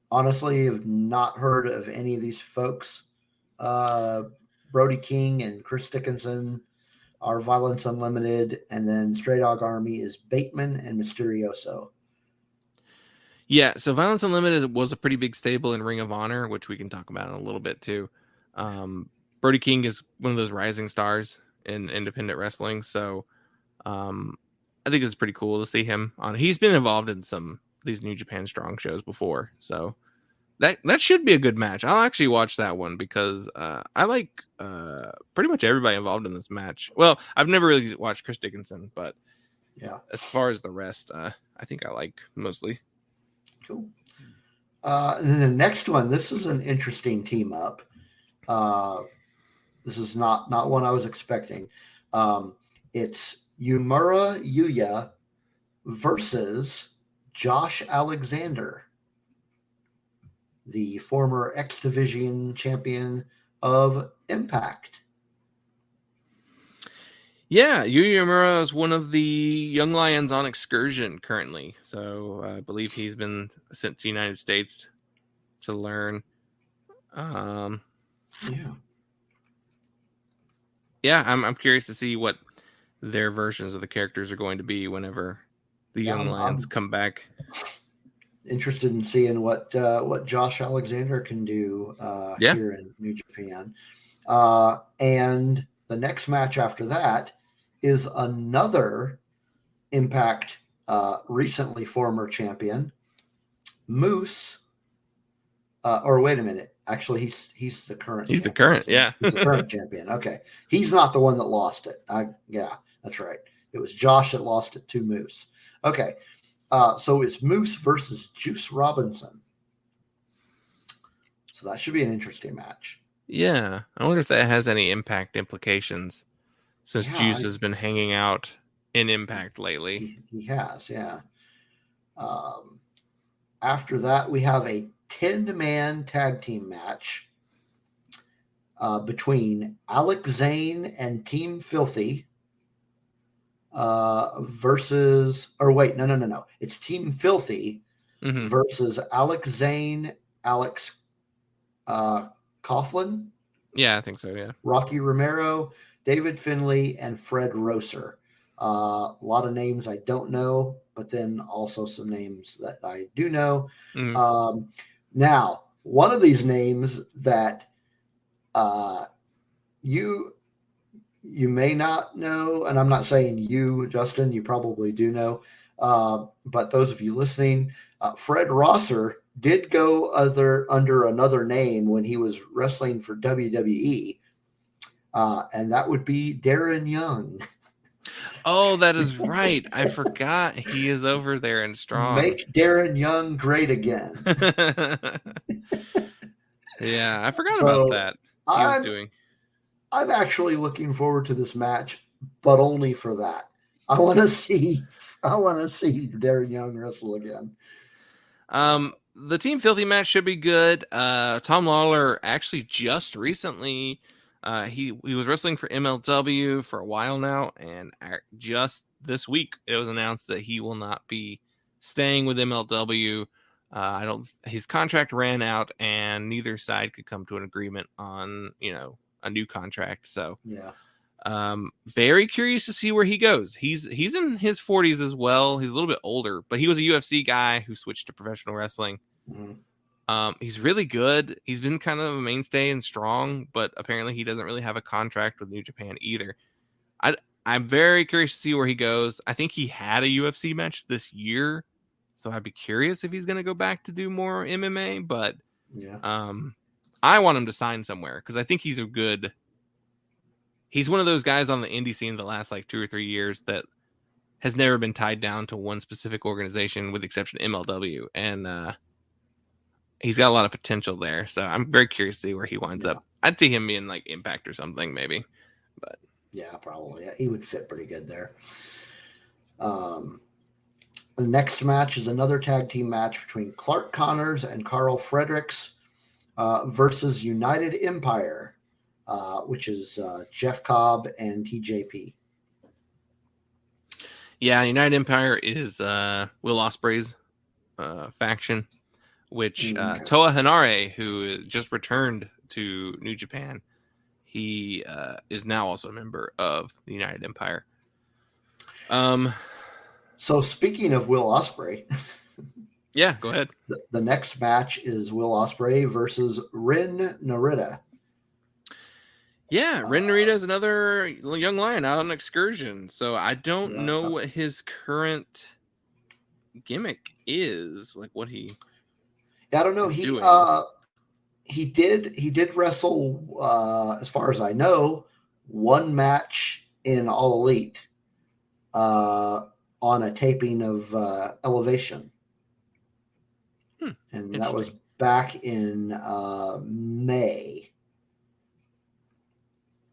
Honestly, have not heard of any of these folks. Brody King and Chris Dickinson are Violence Unlimited, and then Stray Dog Army is Bateman and Mysterioso. Yeah, so Violence Unlimited was a pretty big stable in Ring of Honor, which we can talk about in a little bit too. Brody King is one of those rising stars in independent wrestling, so I think it's pretty cool to see him on. He's been involved in some of these New Japan Strong shows before, so that should be a good match. I'll actually watch that one because I like pretty much everybody involved in this match. Well, I've never really watched Chris Dickinson, but yeah, as far as the rest, I think I like mostly. Cool. And then the next one, this is an interesting team up. This is not one I was expecting. It's Yumura Yuya versus Josh Alexander, the former X Division champion of Impact. Yeah, Yuya Uemura is one of the young lions on excursion currently. So I believe he's been sent to the United States to learn. Yeah, I'm curious to see what their versions of the characters are going to be whenever the young lions come back. Interested in seeing what Josh Alexander can do here in New Japan. And the next match after that is another Impact recently former champion, Moose. Or wait a minute. Actually, he's the current. He's champion. The current, yeah. He's the current champion. Okay, he's not the one that lost it. Yeah, that's right. It was Josh that lost it to Moose. Okay, so it's Moose versus Juice Robinson. So that should be an interesting match. Yeah, I wonder if that has any Impact implications, since Juice has been hanging out in Impact lately. He has, yeah. After that, we have a 10-man tag team match between Alex Zane and Team Filthy versus, or wait, no. It's Team Filthy versus Alex Zane, Alex Coughlin. Yeah, I think so, yeah. Rocky Romero, David Finlay, and Fred Rosser. A lot of names I don't know, but then also some names that I do know. Now, one of these names that you may not know, and I'm not saying you, Justin, you probably do know, but those of you listening, Fred Rosser did go under another name when he was wrestling for WWE, and that would be Darren Young. Oh, that is right. I forgot he is over there in Strong. Make Darren Young great again. Yeah, I forgot about that. I'm actually looking forward to this match, but only for that. I want to see Darren Young wrestle again. The Team Filthy match should be good. Tom Lawler actually just recently he was wrestling for MLW for a while now, and just this week it was announced that he will not be staying with MLW. His contract ran out, and neither side could come to an agreement on a new contract. So yeah, very curious to see where he goes. He's in his 40s as well. He's a little bit older, but he was a UFC guy who switched to professional wrestling. He's really good. He's been kind of a mainstay and strong, but apparently he doesn't really have a contract with New Japan either. I'm very curious to see where he goes. I think he had a UFC match this year, so I'd be curious if he's going to go back to do more MMA. But I want him to sign somewhere because I think he's he's one of those guys on the indie scene the last like 2 or 3 years that has never been tied down to one specific organization with the exception of MLW. And he's got a lot of potential there. So I'm very curious to see where he winds up. I'd see him being like Impact or something maybe. But yeah, probably. Yeah, he would fit pretty good there. The next match is another tag team match between Clark Connors and Carl Fredericks versus United Empire, which is Jeff Cobb and TJP. Yeah, United Empire is Will Ospreay's faction, which Toa Hanare, who just returned to New Japan, he is now also a member of the United Empire. So speaking of Will Ospreay, yeah, go ahead. The next match is Will Ospreay versus Rin Narita. Yeah, Rin Narita is another young lion out on excursion. So I don't know what his current gimmick is, like what he. I don't know. He did wrestle, as far as I know, one match in All Elite on a taping of Elevation. And that was back in May.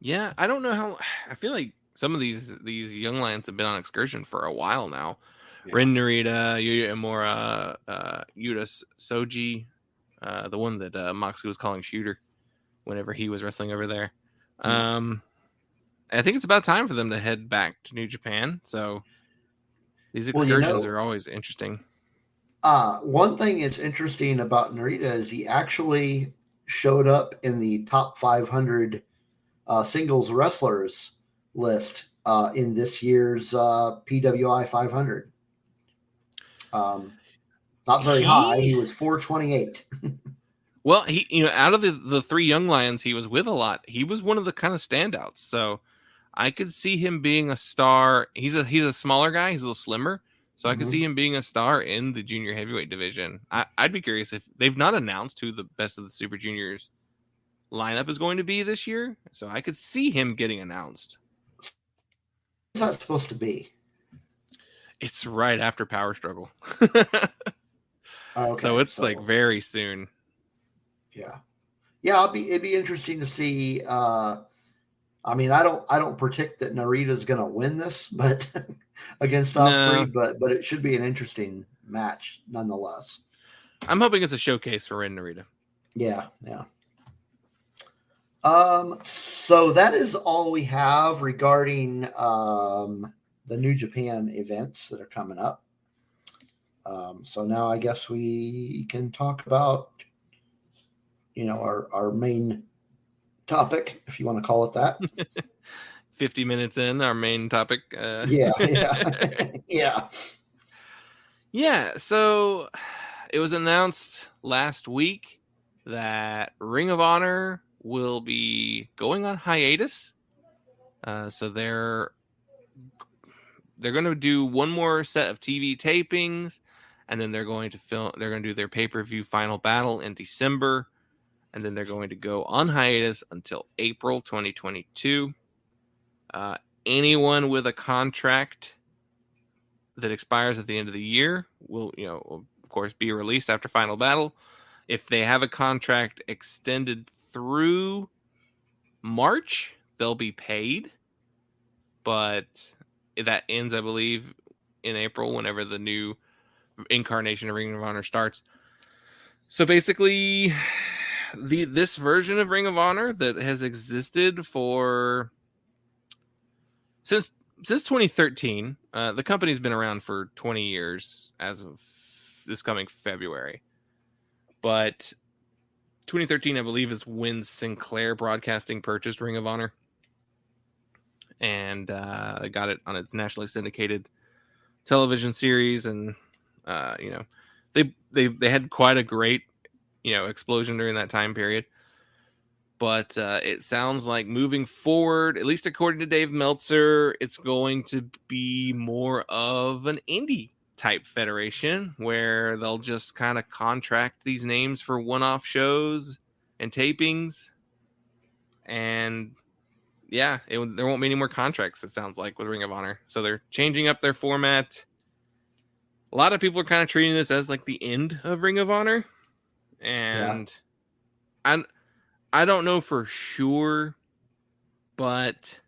Yeah, I don't know how. I feel like some of these young lions have been on excursion for a while now. Yeah. Rin Narita, Yuya Imura, Yuta Soji, the one that Moxley was calling Shooter whenever he was wrestling over there. I think it's about time for them to head back to New Japan. So these excursions are always interesting. One thing that's interesting about Narita is he actually showed up in the top 500 singles wrestlers list in this year's PWI 500. Not very high. He was 428. Well, he out of the three young lions he was with a lot, he was one of the kind of standouts. So I could see him being a star. He's a smaller guy. He's a little slimmer. So I could see him being a star in the junior heavyweight division. I'd be curious if they've not announced who the best of the Super Juniors lineup is going to be this year. So I could see him getting announced. What's that supposed to be? It's right after Power Struggle. Okay, so it's like very soon. Yeah. It'd be interesting to see. I mean, I don't predict that Narita's going to win this, but against Ospreay, but it should be an interesting match nonetheless. I'm hoping it's a showcase for Rin Narita. Yeah. So that is all we have regarding the New Japan events that are coming up. So now I guess we can talk about, our main topic, if you want to call it that. 50 minutes in, our main topic. Yeah. So it was announced last week that Ring of Honor will be going on hiatus. So they're going to do one more set of TV tapings, and then they're going to do their pay-per-view Final Battle in December. And then they're going to go on hiatus until April 2022. Anyone with a contract that expires at the end of the year will, of course, be released after Final Battle. If they have a contract extended through March, they'll be paid. But that ends, I believe, in April, whenever the new incarnation of Ring of Honor starts. So basically, this version of Ring of Honor that has existed since 2013, the company's been around for 20 years as of this coming February. But 2013, I believe, is when Sinclair Broadcasting purchased Ring of Honor, and got it on its nationally syndicated television series, and they had quite a great explosion during that time period. But it sounds like moving forward, at least according to Dave Meltzer, it's going to be more of an indie type federation where they'll just kind of contract these names for one-off shows and tapings. And yeah, there won't be any more contracts, it sounds like, with Ring of Honor. So they're changing up their format. A lot of people are kind of treating this as like the end of Ring of Honor. And I don't know for sure, but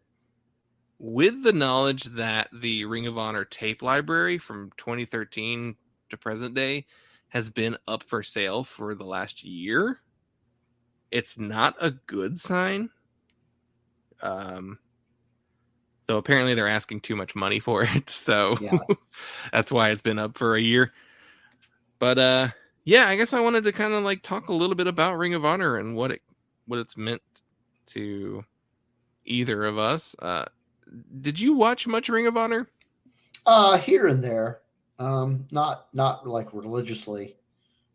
with the knowledge that the Ring of Honor tape library from 2013 to present day has been up for sale for the last year, it's not a good sign. Though apparently they're asking too much money for it, so that's why it's been up for a year. But yeah, I guess I wanted to kind of like talk a little bit about Ring of Honor and what it's meant to either of us. Did you watch much Ring of Honor? Here and there, not like religiously,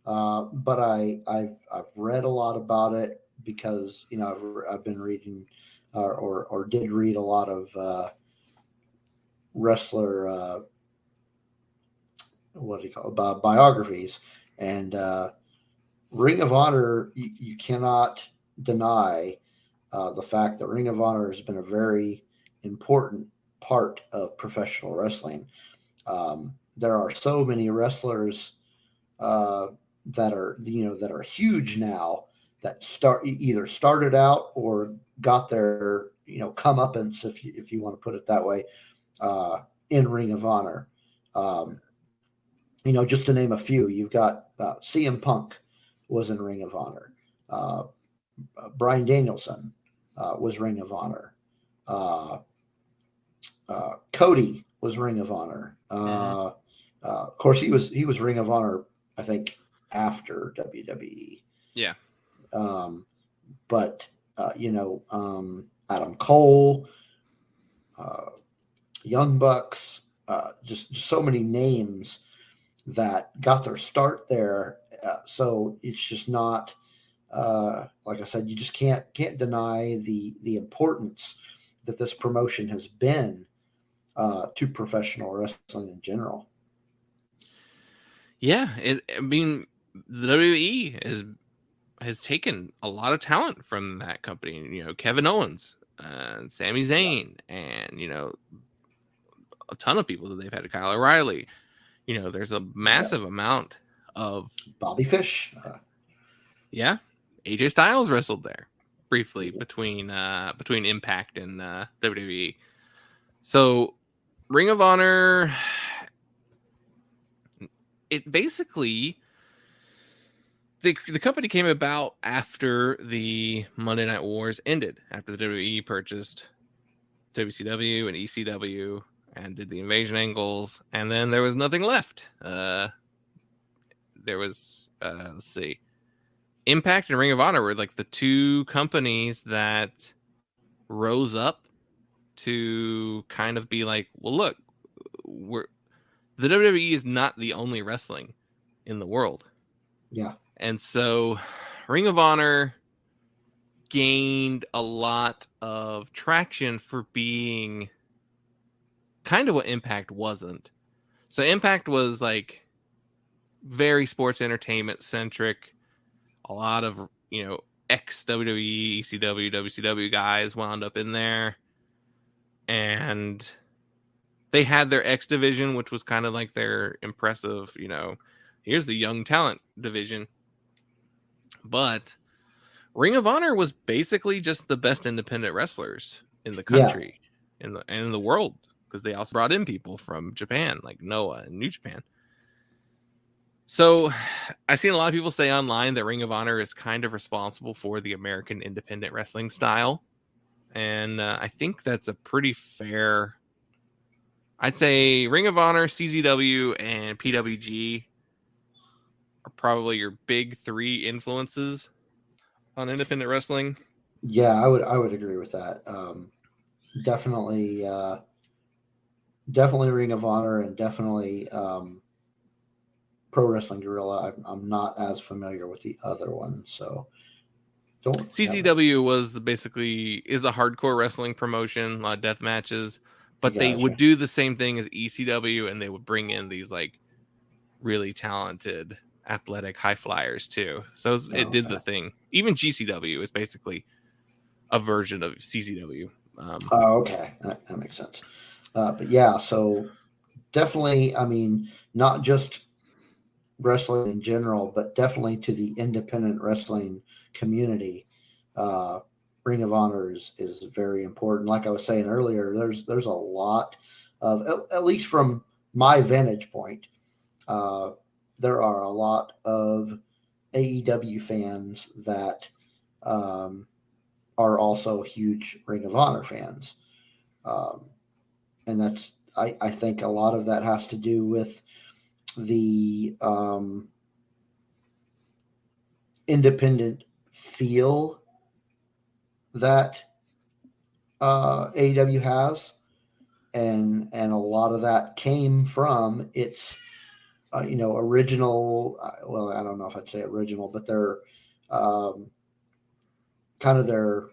but I've read a lot about it because I've been reading or did read a lot of wrestler what do you call it, biographies, and Ring of Honor, you cannot deny the fact that Ring of Honor has been a very important part of professional wrestling. There are so many wrestlers that are huge now that either started out or got their comeuppance, if you want to put it that way, in Ring of Honor. Just to name a few, you've got CM Punk was in Ring of Honor. Bryan Danielson was Ring of Honor. Cody was Ring of Honor. Of course, he was Ring of Honor, I think, after WWE. Yeah. But Adam Cole, Young Bucks, just so many names that got their start there. So it's just not, like I said, you just can't deny the importance that this promotion has been to professional wrestling in general. Yeah, I mean, the WWE has taken a lot of talent from that company. Kevin Owens, Sami Zayn, and a ton of people that they've had. Kyle O'Reilly. There's a massive amount of Bobby Fish. AJ Styles wrestled there briefly between Impact and WWE. So Ring of Honor, it basically the company came about after the Monday Night Wars ended, after the WWE purchased WCW and ECW and did the invasion angles, and then there was nothing left. There was let's see, Impact and Ring of Honor were like the two companies that rose up to kind of be like, well, look, the WWE is not the only wrestling in the world. Yeah. And so Ring of Honor gained a lot of traction for being kind of what Impact wasn't. So Impact was like very sports entertainment centric. A lot of, ex WWE, ECW, WCW guys wound up in there. And they had their X division, which was kind of like their impressive, here's the young talent division. But Ring of Honor was basically just the best independent wrestlers in the country and in the world, because they also brought in people from Japan, like Noah and New Japan. So I've seen a lot of people say online that Ring of Honor is kind of responsible for the American independent wrestling style. And I think that's a pretty fair... I'd say Ring of Honor, CZW, and PWG are probably your big three influences on independent wrestling. Yeah, I would agree with that. Definitely Ring of Honor, and definitely Pro Wrestling Guerrilla. I'm not as familiar with the other one, so don't. CCW was basically is a hardcore wrestling promotion, a lot of death matches, but they would do the same thing as ECW, and they would bring in these like really talented, athletic high flyers too. So it did the thing. Even GCW is basically a version of CCW. Okay, that makes sense. But yeah, so definitely, I mean, not just wrestling in general, but definitely to the independent wrestling community. Ring of Honor is very important. Like I was saying earlier, there's a lot of, at least from my vantage point, there are a lot of AEW fans that are also huge Ring of Honor fans. And that's, I think a lot of that has to do with the independent feel that AEW has. And a lot of that came from its, original, well, I don't know if I'd say original, but their kind of their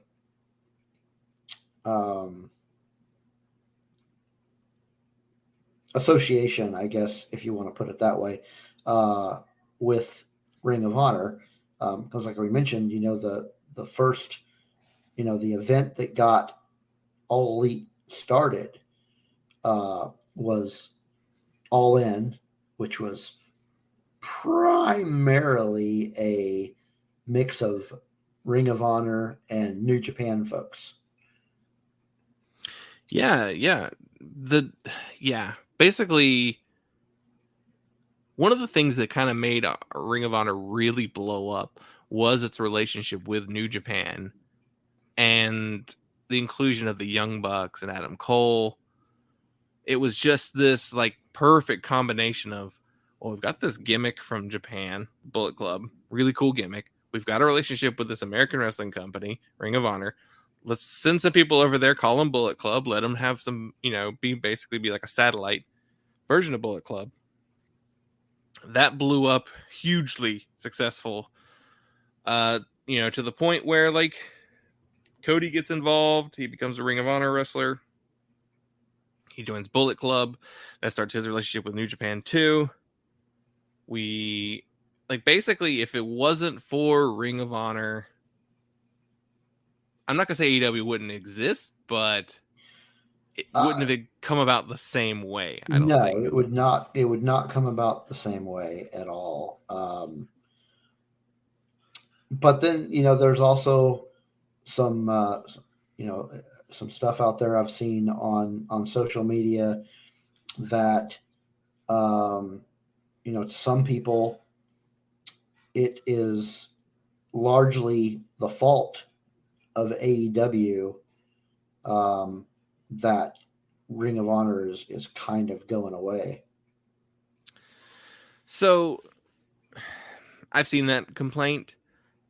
association, I guess, if you want to put it that way, with Ring of Honor. Because like we mentioned, the first, the event that got All Elite started was All In, which was primarily a mix of Ring of Honor and New Japan folks. Yeah. Basically, one of the things that kind of made Ring of Honor really blow up was its relationship with New Japan and the inclusion of the Young Bucks and Adam Cole. It was just this like perfect combination of, well, we've got this gimmick from Japan, Bullet Club, really cool gimmick. We've got a relationship with this American wrestling company, Ring of Honor. Let's send some people over there, call them Bullet Club, let them have some, be like a satellite version of Bullet Club. That blew up, hugely successful. To the point where like Cody gets involved, he becomes a Ring of Honor wrestler. He joins Bullet Club. That starts his relationship with New Japan too. We basically, if it wasn't for Ring of Honor, I'm not gonna say AEW wouldn't exist, but it wouldn't have come about the same way. I don't think. It would not. It would not come about the same way at all. But then there's also some some stuff out there I've seen on social media that to some people it is largely the fault of AEW that Ring of Honor is kind of going away. So I've seen that complaint,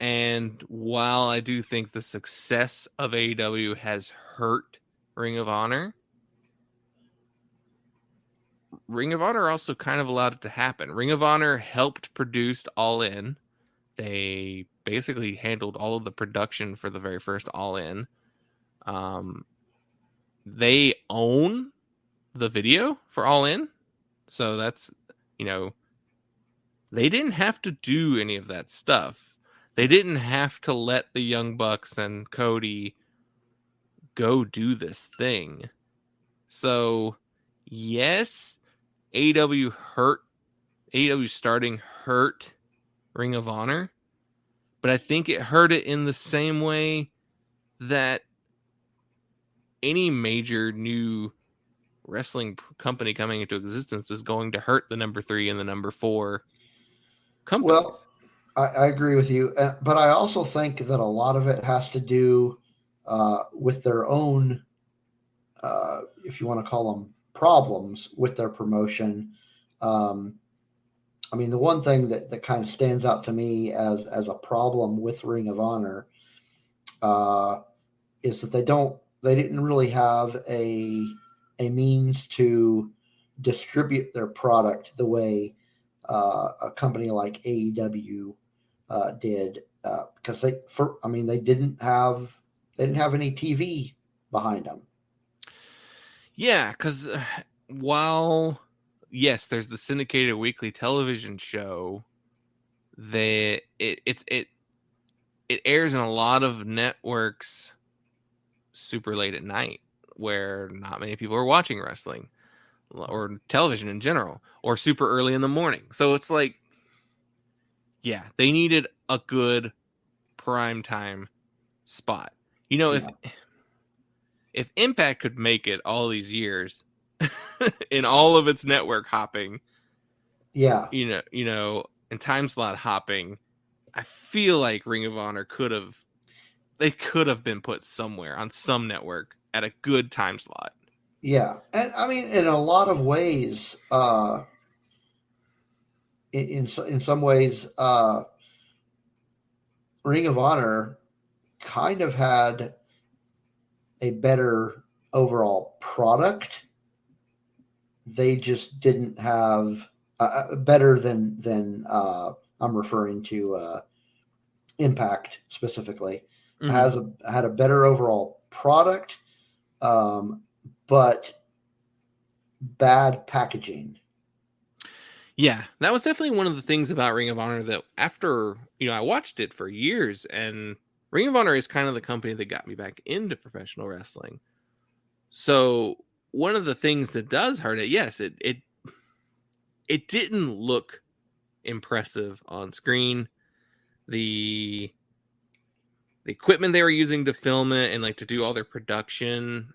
and while I do think the success of AEW has hurt Ring of Honor, Ring of Honor also kind of allowed it to happen. Ring of Honor helped produce All In. They basically handled all of the production for the very first All In. They own the video for All In. So that's, they didn't have to do any of that stuff. They didn't have to let the Young Bucks and Cody go do this thing. So, yes, AEW starting hurt Ring of Honor, but I think it hurt it in the same way that any major new wrestling company coming into existence is going to hurt the number 3 and the number 4 companies. Well, I agree with you, but I also think that a lot of it has to do with their own, if you want to call them problems with their promotion. I mean, the one thing that kind of stands out to me as a problem with Ring of Honor is that they didn't really have a means to distribute their product the way a company like AEW did, because they didn't have any TV behind them. Yeah, because while yes, there's the syndicated weekly television show, it airs in a lot of networks super late at night where not many people are watching wrestling or television in general, or super early in the morning. So it's like, yeah, they needed a good prime time spot. If Impact could make it all these years in all of its network hopping, and time slot hopping, I feel like Ring of Honor could have been put somewhere on some network at a good time slot. Yeah, and I mean, in a lot of ways, in some ways, Ring of Honor kind of had a better overall product. They just didn't have better than I'm referring to Impact specifically. Mm-hmm. Had a better overall product, but bad packaging. Yeah, that was definitely one of the things about Ring of Honor that after, I watched it for years, and Ring of Honor is kind of the company that got me back into professional wrestling. So one of the things that does hurt it, yes, it didn't look impressive on screen. The equipment they were using to film it and like to do all their production,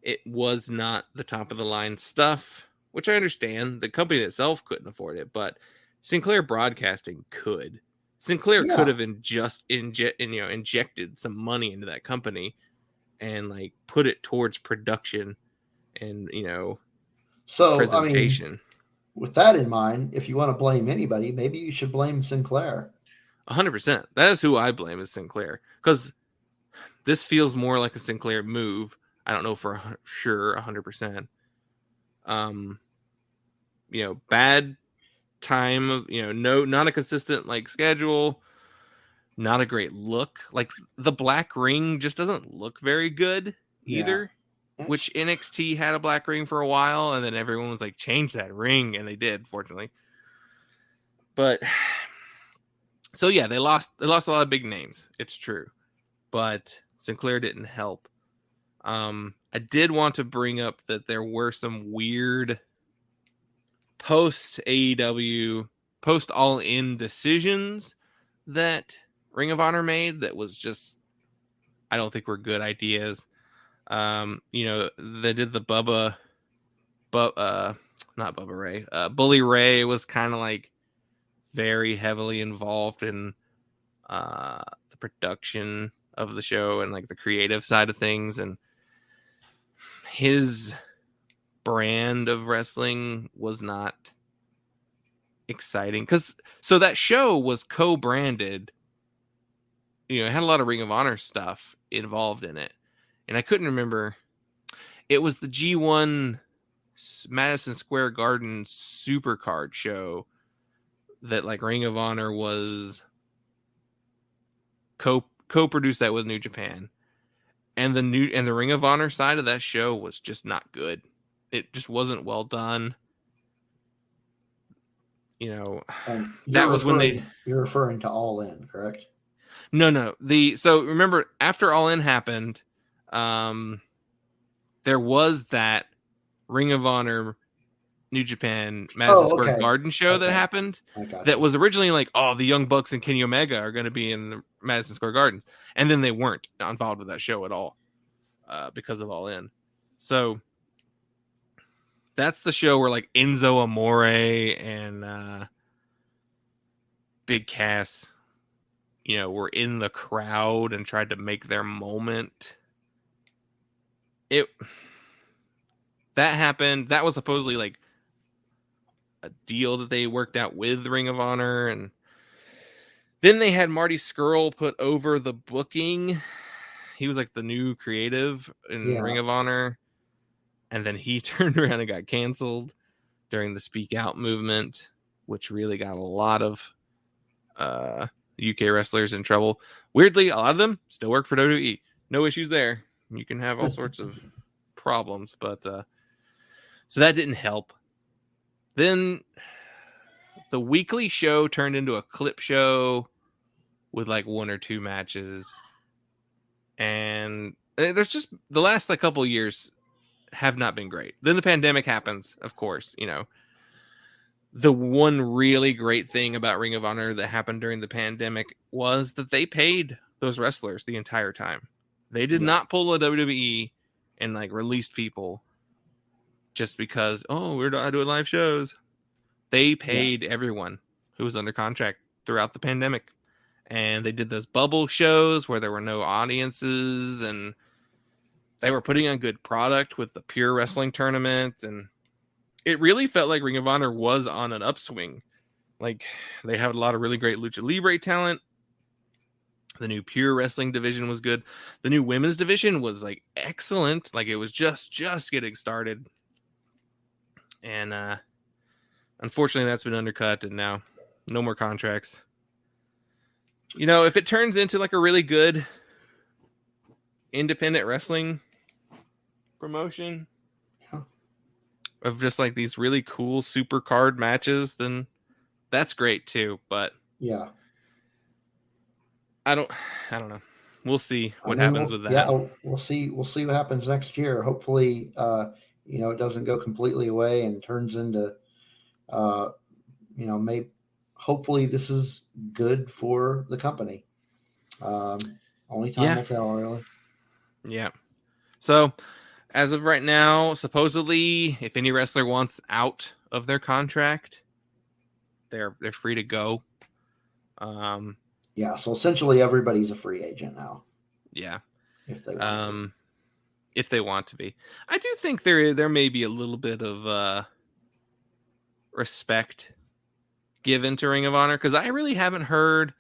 it was not the top of the line stuff, which I understand. The company itself couldn't afford it, but Sinclair Broadcasting could. Sinclair could have injected some money into that company and like put it towards production and presentation. I mean, with that in mind, if you want to blame anybody, maybe you should blame Sinclair. 100%. That is who I blame, is Sinclair, because this feels more like a Sinclair move. I don't know for sure 100%. Bad time of, not a consistent like schedule, not a great look. Like the black ring just doesn't look very good either. Yeah. Which NXT had a black ring for a while, and then everyone was like, change that ring, and they did, fortunately. But so yeah, they lost a lot of big names. It's true, but Sinclair didn't help. I did want to bring up that there were some weird post AEW, post All In decisions that Ring of Honor made that was just, I don't think were good ideas. They did the not Bubba Ray. Bully Ray was kind of like very heavily involved in the production of the show and like the creative side of things, and his brand of wrestling was not exciting so that show was co-branded. It had a lot of Ring of Honor stuff involved in it, and I couldn't remember. It was the G1 Madison Square Garden Supercard show that like Ring of Honor was co-produced that with New Japan, and the Ring of Honor side of that show was just not good. It just wasn't well done. And that was when you're referring to All In, correct? No. So remember, after All In happened, there was that Ring of Honor New Japan Madison Square Garden show that happened. That was originally like, the Young Bucks and Kenny Omega are going to be in the Madison Square Gardens, and then they weren't involved with that show at all because of All In. So that's the show where like Enzo Amore and Big Cass, were in the crowd and tried to make their moment. That happened. That was supposedly like a deal that they worked out with Ring of Honor, and then they had Marty Scurll put over the booking. He was like the new creative in Ring of Honor, and then he turned around and got canceled during the Speak Out movement, which really got a lot of UK wrestlers in trouble. Weirdly, a lot of them still work for WWE. No issues there. You can have all sorts of problems, but so that didn't help. Then the weekly show turned into a clip show with like 1 or 2 matches. And there's just the last like couple of years have not been great. Then the pandemic happens, of course, you know. The one really great thing about Ring of Honor that happened during the pandemic was that they paid those wrestlers the entire time. They did not pull a WWE and like released people just because, oh, we're not doing live shows. They paid everyone who was under contract throughout the pandemic. And they did those bubble shows where there were no audiences, and they were putting on good product with the Pure Wrestling tournament. And it really felt like Ring of Honor was on an upswing. Like, they had a lot of really great Lucha Libre talent. The new Pure Wrestling division was good. The new women's division was like excellent. Like, it was just getting started. And unfortunately, that's been undercut, and now no more contracts. You know, if it turns into like a really good independent wrestling promotion of just like these really cool super card matches, then that's great too. But I don't know. We'll see what happens with that. Yeah, we'll see what happens next year. Hopefully, you know, it doesn't go completely away and turns into, you know, maybe. Hopefully this is good for the company. Only time will tell, really. Yeah. So, as of right now, supposedly, if any wrestler wants out of their contract, they're free to go. Yeah. So essentially, everybody's a free agent now. Yeah. If they want. If they want to be, I do think there may be a little bit of respect given to Ring of Honor, because I really haven't heard.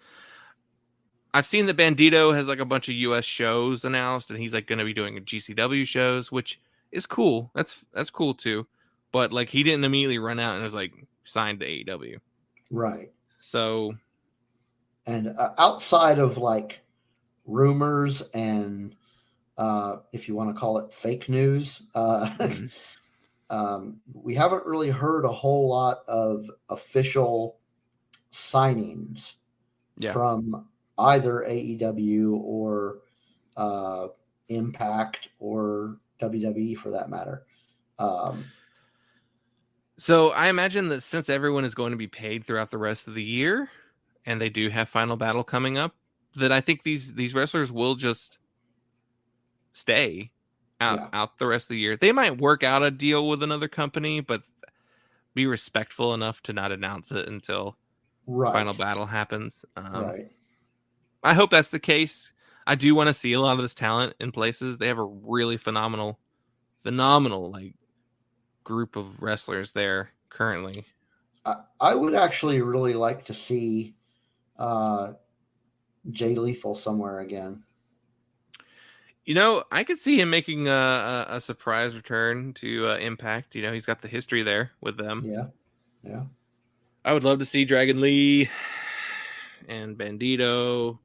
I've seen that Bandito has like a bunch of US shows announced, and he's like going to be doing GCW shows, which is cool. That's cool too. But like, he didn't immediately run out and was like signed to AEW. Right. So, and outside of like rumors and if you want to call it fake news, we haven't really heard a whole lot of official signings from either AEW or Impact or WWE for that matter. So I imagine that since everyone is going to be paid throughout the rest of the year, and they do have Final Battle coming up, that I think these wrestlers will just stay out the rest of the year. They might work out a deal with another company, but be respectful enough to not announce it until Final Battle happens. I hope that's the case. I do want to see a lot of this talent in places. They have a really phenomenal like group of wrestlers there currently. I would actually really like to see Jay Lethal somewhere again. You know, I could see him making a surprise return to Impact. You know, he's got the history there with them. Yeah. I would love to see Dragon Lee and Bandito.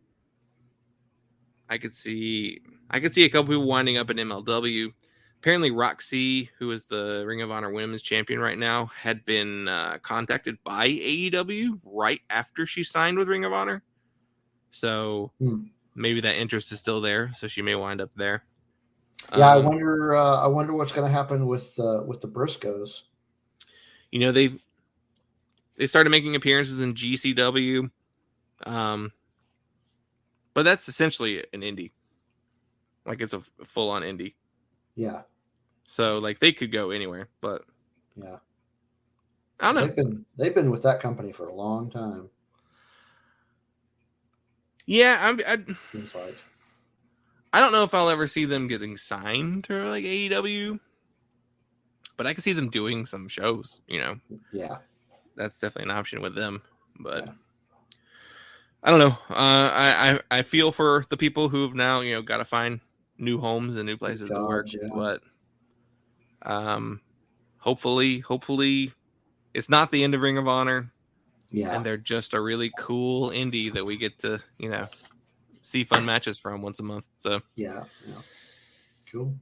I could see a couple people winding up in MLW. Apparently, Roxy, who is the Ring of Honor Women's Champion right now, had been contacted by AEW right after she signed with Ring of Honor. So maybe that interest is still there. So she may wind up there. Yeah, I wonder what's going to happen with the Briscoes. You know, they started making appearances in GCW, but that's essentially an indie. Like, it's a full-on indie. Yeah. So like, they could go anywhere, but yeah, I don't know. They've been with that company for a long time. Yeah, seems like. I don't know if I'll ever see them getting signed to like AEW, but I can see them doing some shows. You know. Yeah. That's definitely an option with them, but I don't know. I feel for the people who've now, you know, got to find new homes and new places to work, but hopefully it's not the end of Ring of Honor. Yeah. And they're just a really cool indie that we get to, see fun matches from once a month. So yeah. Cool.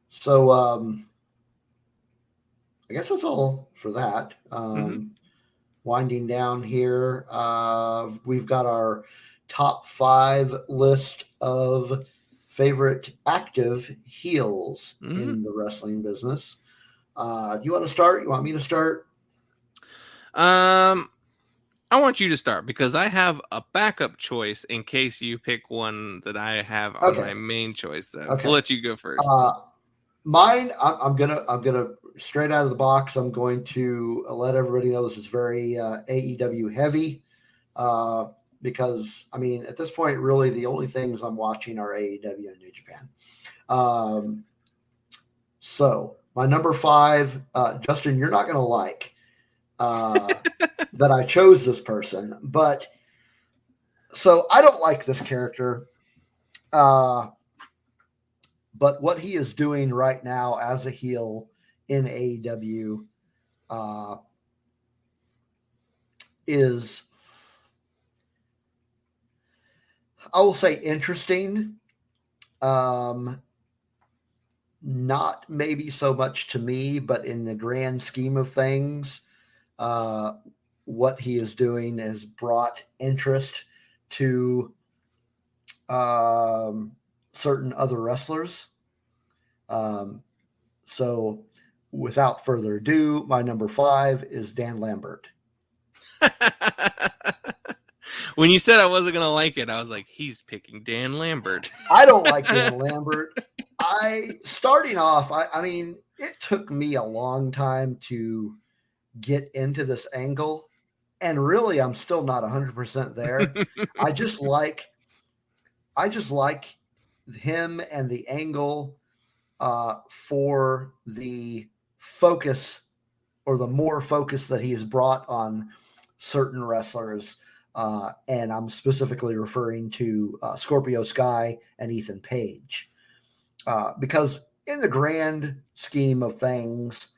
So I guess that's all for that. Winding down here, we've got our top 5 list of favorite active heels in the wrestling business. Do you want to start? You want me to start? I want you to start because I have a backup choice in case you pick one that I have on my main choice. So we'll let you go first. Mine, I'm gonna straight out of the box. I'm going to let everybody know this is very AEW heavy, because I mean at this point, really the only things I'm watching are AEW and New Japan. So my number 5, Justin, you're not gonna like that I chose this person, but so I don't like this character. But what he is doing right now as a heel in AEW is, I will say, interesting. Not maybe so much to me, but in the grand scheme of things, what he is doing has brought interest to certain other wrestlers. So without further ado, my number 5 is Dan Lambert. When you said I wasn't going to like it, I was like, he's picking Dan Lambert. I don't like Dan Lambert. Starting off, I mean, it took me a long time to get into this angle. And really, I'm still not 100% there. I just like him and the angle for the focus, or the more focus that he has brought on certain wrestlers. And I'm specifically referring to Scorpio Sky and Ethan Page. Because in the grand scheme of things,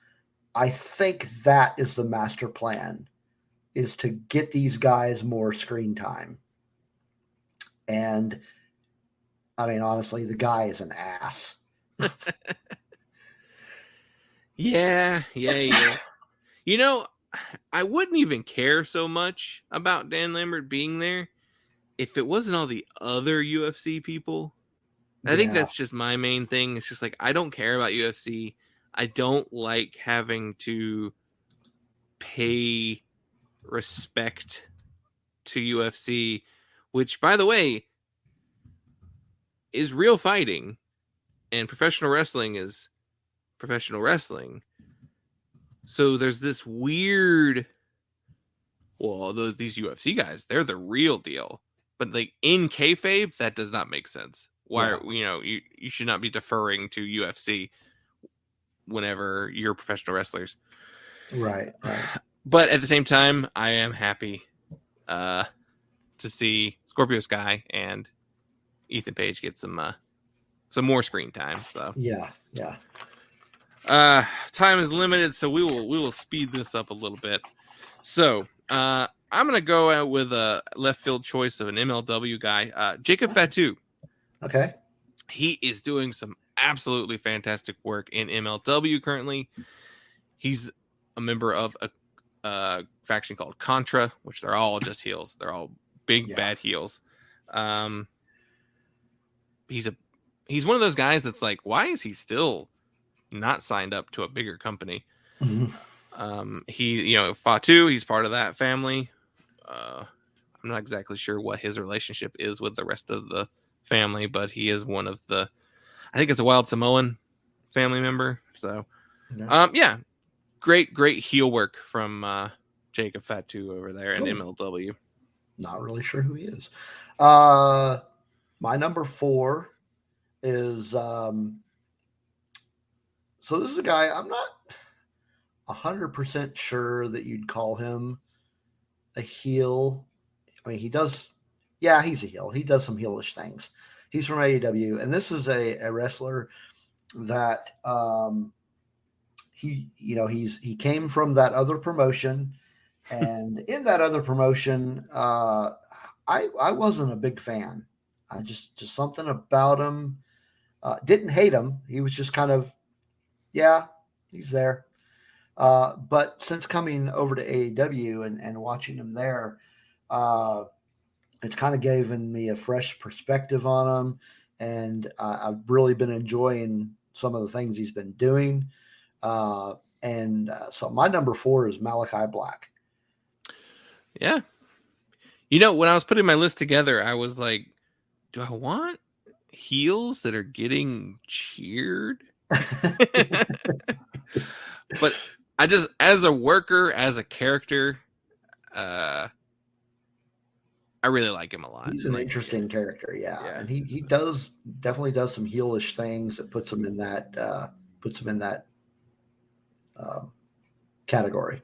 I think that is the master plan, is to get these guys more screen time. And I mean, honestly, the guy is an ass. Yeah. I wouldn't even care so much about Dan Lambert being there if it wasn't all the other UFC people. I think that's just my main thing. It's just like, I don't care about UFC. I don't like having to pay respect to UFC, which, by the way, is real fighting, and professional wrestling is professional wrestling. So there's this weird, well, these UFC guys, they're the real deal. But like in kayfabe, that does not make sense. Why, you should not be deferring to UFC whenever you're professional wrestlers. Right. But at the same time, I am happy to see Scorpio Sky and Ethan Page get some more screen time. So yeah. Time is limited, so we will speed this up a little bit. So I'm gonna go out with a left field choice of an MLW guy, Jacob Fatu. Okay. He is doing some absolutely fantastic work in MLW currently. He's a member of a faction called Contra, which they're all just heels. They're all big bad heels. He's one of those guys that's like, why is he still not signed up to a bigger company? Fatu, he's part of that family. I'm not exactly sure what his relationship is with the rest of the family, but he is one of the, I think it's a Wild Samoan family member. So, great heel work from Jacob Fatu over there in MLW. Not really sure who he is. My number 4 is so this is a guy I'm not 100% sure that you'd call him a heel. I mean, he does. Yeah, he's a heel. He does some heelish things. He's from AEW, and this is a wrestler that he came from that other promotion, and in that other promotion, I wasn't a big fan. I just something about him. Didn't hate him. He was just kind of, yeah, he's there. But since coming over to AEW and watching him there, it's kind of given me a fresh perspective on him, and I've really been enjoying some of the things he's been doing. So my number 4 is Malachi Black. Yeah. When I was putting my list together, I was like, do I want heels that are getting cheered? But I just, as a worker, as a character, I really like him a lot. He's an interesting character, yeah. And he definitely does some heelish things that puts him in that category.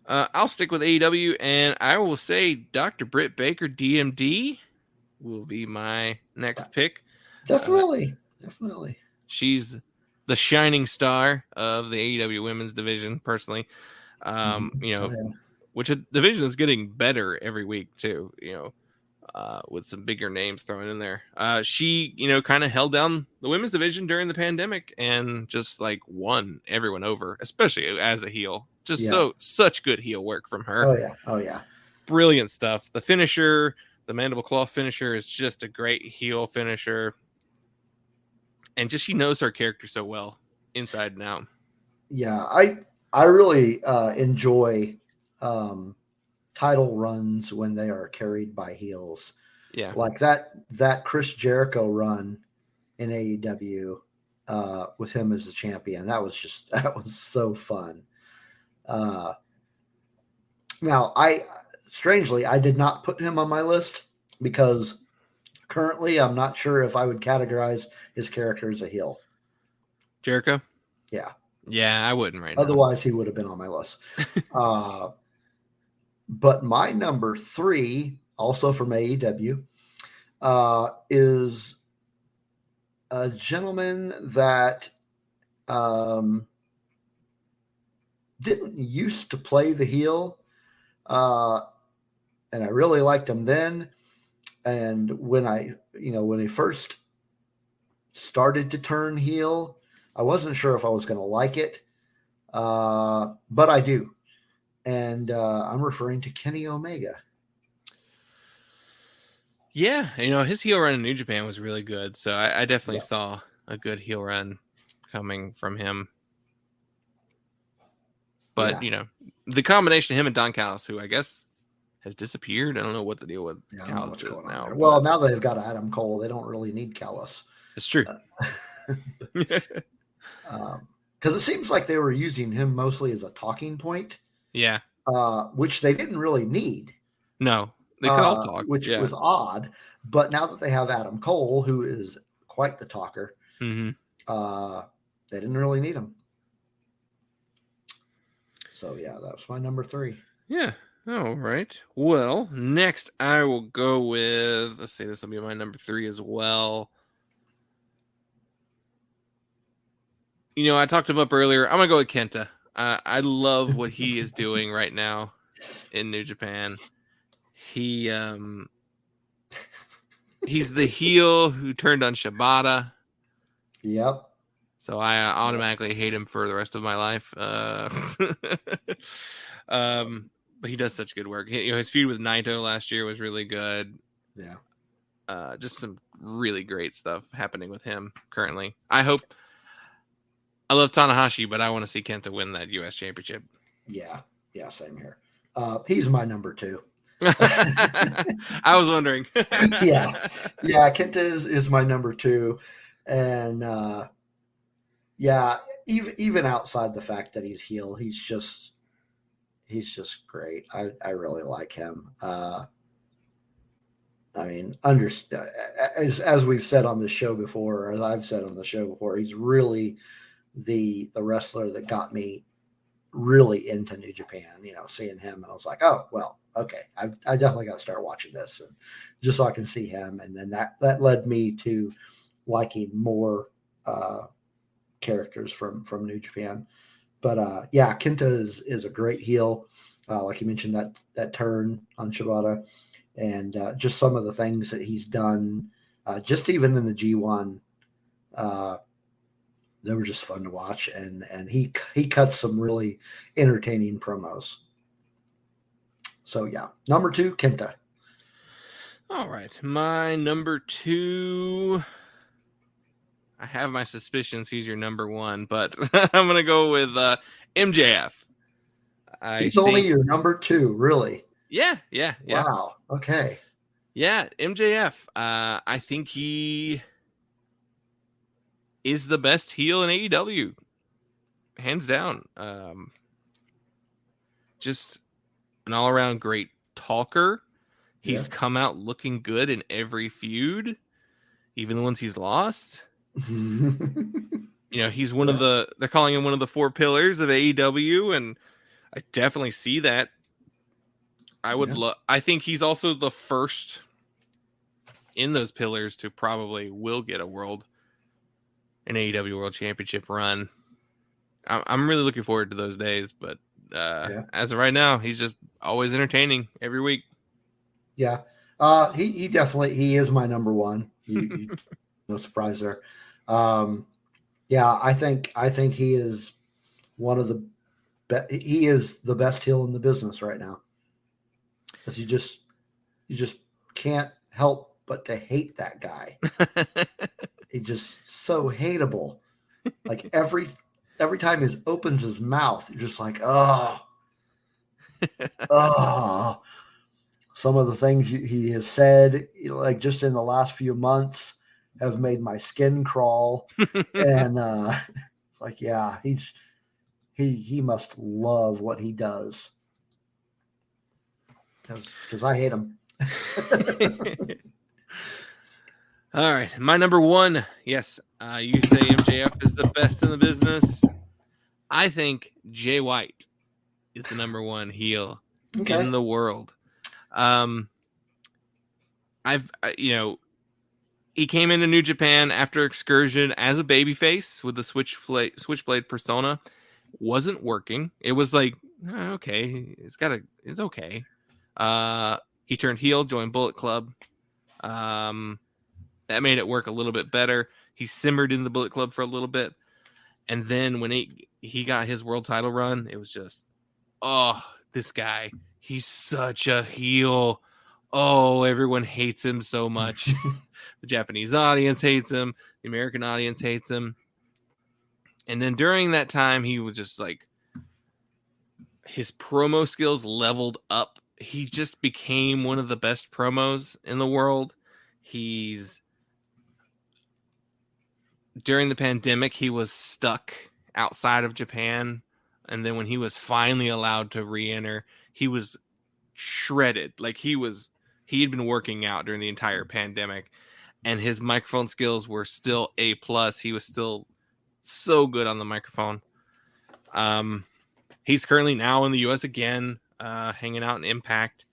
I'll stick with AEW, and I will say Dr. Britt Baker, DMD, will be my next pick. Definitely. She's the shining star of the AEW women's division, personally. Which a division that's getting better every week too, with some bigger names thrown in there. She, kind of held down the women's division during the pandemic and just like won everyone over, especially as a heel. Such good heel work from her. Oh yeah. Brilliant stuff. The finisher, the mandible claw finisher, is just a great heel finisher. And just, she knows her character so well inside and out. Yeah. I really enjoy title runs when they are carried by heels. Yeah. Like that Chris Jericho run in AEW with him as the champion. That was so fun. Now strangely, I did not put him on my list because currently I'm not sure if I would categorize his character as a heel. Jericho? Yeah. Yeah, I wouldn't right now. Otherwise, he would have been on my list. But my number 3, also from AEW, is a gentleman that didn't used to play the heel, and I really liked him then. And when he first started to turn heel, I wasn't sure if I was going to like it, but I do. And I'm referring to Kenny Omega. Yeah, his heel run in New Japan was really good. So I definitely saw a good heel run coming from him. But, the combination of him and Don Callis, who I guess has disappeared. I don't know what the deal with Callis is now. Well, now they've got Adam Cole. They don't really need Callis. It's true. Because it seems like they were using him mostly as a talking point. Yeah. Which they didn't really need. No, they could all talk. Which was odd. But now that they have Adam Cole, who is quite the talker, they didn't really need him. So, yeah, that was my number 3. Yeah. All right. Well, next I will go with, let's say this will be my number 3 as well. I talked him up earlier. I'm going to go with Kenta. I love what he is doing right now in New Japan. He's the heel who turned on Shibata. Yep. So I automatically hate him for the rest of my life. But he does such good work. His feud with Naito last year was really good. Yeah. Just some really great stuff happening with him currently. I love Tanahashi, but I want to see Kenta win that U.S. championship. Yeah. Yeah, same here. He's my number 2. I was wondering. Yeah. Kenta is my number 2. And even outside the fact that he's heel, he's just great. I really like him. As we've said on the show before, or as I've said on the show before, he's really the wrestler that got me really into New Japan. Seeing him, and I was like, oh well, okay, I definitely got to start watching this, and just so I can see him. And then that led me to liking more characters from New Japan. But yeah, Kenta is a great heel. Like you mentioned, that turn on Shibata, and just some of the things that he's done, just even in the G1, they were just fun to watch, and he cuts some really entertaining promos. So yeah, number 2, Kenta. All right, my number 2. I have my suspicions he's your number 1, but I'm gonna go with MJF. He's only your number 2, really? Yeah. Wow. Okay. Yeah, MJF. I think he is the best heel in AEW, hands down. Just an all-around great talker. He's come out looking good in every feud, even the ones he's lost. He's one of they're calling him one of the 4 pillars of AEW, and I definitely see that. I think he's also the first in those pillars to probably will get an AEW World Championship run. I'm really looking forward to those days, but as of right now, he's just always entertaining every week. Yeah. He definitely, he is my number 1. No surprise there. Yeah, I think he is one of the he is the best heel in the business right now. Because you just can't help but to hate that guy. He's just so hateable. Like every time he opens his mouth, you're just like, oh. Some of the things he has said, like just in the last few months, have made my skin crawl. And like, yeah, he must love what he does. Because I hate him. All right, my number 1. Yes, you say MJF is the best in the business. I think Jay White is the number 1 heel in the world. He came into New Japan after Excursion as a babyface with the Switchblade persona. Wasn't working. It was like, okay, it's okay. He turned heel, joined Bullet Club. That made it work a little bit better. He simmered in the Bullet Club for a little bit. And then when he got his world title run, it was just, this guy, he's such a heel. Oh, everyone hates him so much. The Japanese audience hates him. The American audience hates him. And then during that time, he was just like, his promo skills leveled up. He just became one of the best promos in the world. During the pandemic, he was stuck outside of Japan. And then when he was finally allowed to re-enter, he was shredded. Like he had been working out during the entire pandemic, and his microphone skills were still A+. He was still so good on the microphone. He's currently now in the US again, hanging out in Impact.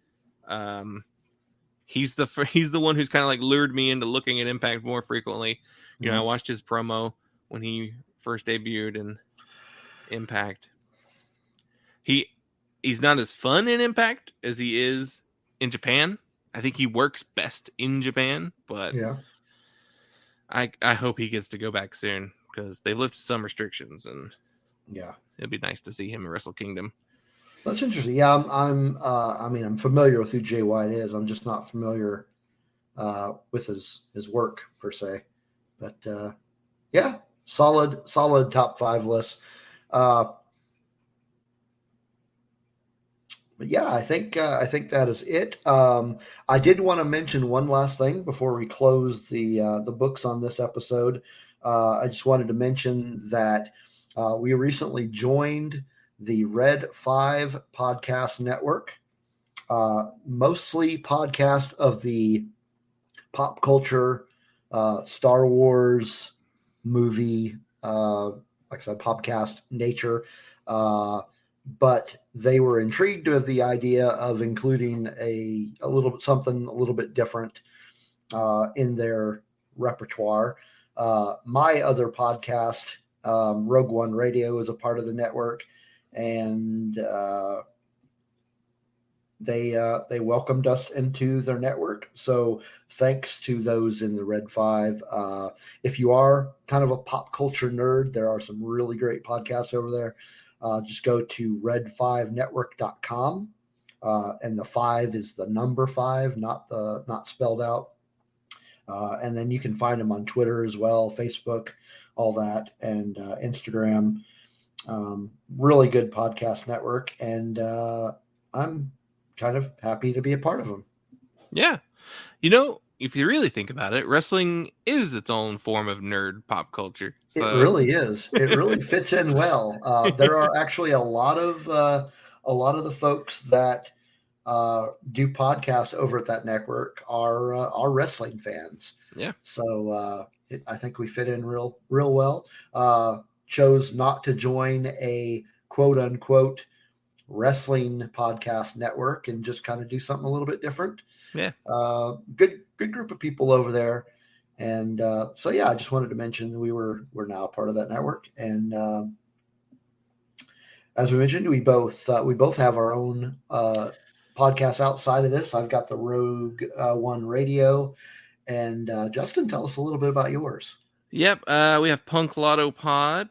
He's the one who's kind of like lured me into looking at Impact more frequently. I watched his promo when he first debuted in Impact. He's not as fun in Impact as he is in Japan. I think he works best in Japan, but yeah, I hope he gets to go back soon because they've lifted some restrictions, and yeah, it'd be nice to see him in Wrestle Kingdom. That's interesting. Yeah, I'm familiar with who Jay White is. I'm just not familiar with his work per se. But yeah, solid top 5 list. But yeah, I think that is it. I did want to mention one last thing before we close the books on this episode. I just wanted to mention that we recently joined the Red 5 podcast network, mostly podcast of the pop culture, Star Wars movie, like I said, podcast nature. But they were intrigued with the idea of including a little bit different in their repertoire. My other podcast Rogue One Radio is a part of the network, and they welcomed us into their network. So thanks to those in the Red 5. If you are kind of a pop culture nerd, there are some really great podcasts over there. Just go to red5network.com. And the 5 is the number 5, not spelled out. And then you can find them on Twitter as well, Facebook, all that, and Instagram. Really good podcast network. And I'm kind of happy to be a part of them. Yeah. If you really think about it, wrestling is its own form of nerd pop culture. So. It really is. It really fits in well. There are actually a lot of the folks that do podcasts over at that network are wrestling fans. Yeah. So I think we fit in real well. Chose not to join a quote unquote wrestling podcast network and just kind of do something a little bit different. Yeah. Good group of people over there. And so, yeah, I just wanted to mention we're now a part of that network. And as we mentioned, we both have our own podcasts outside of this. I've got the Rogue One Radio. And Justin, tell us a little bit about yours. Yep. We have Punk Lotto Pod.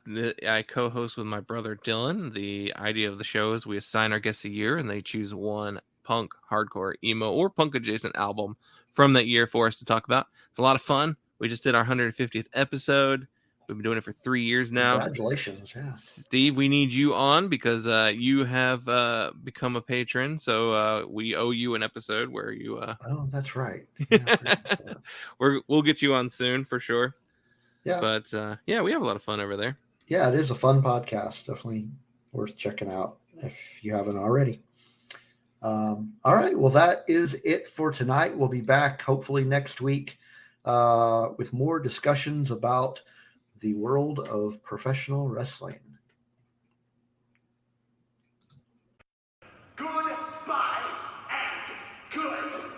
I co-host with my brother Dylan. The idea of the show is we assign our guests a year and they choose one punk, hardcore, emo, or punk adjacent album from that year for us to talk about. It's a lot of fun. We just did our 150th episode. We've been doing it for 3 years now. Congratulations. Yeah. Steve, we need you on because you have become a patron. So we owe you an episode where you... Oh, that's right. Yeah, we'll get you on soon for sure. Yeah. But yeah, we have a lot of fun over there. Yeah, it is a fun podcast. Definitely worth checking out if you haven't already. All right. Well, that is it for tonight. We'll be back hopefully next week with more discussions about the world of professional wrestling. Goodbye and good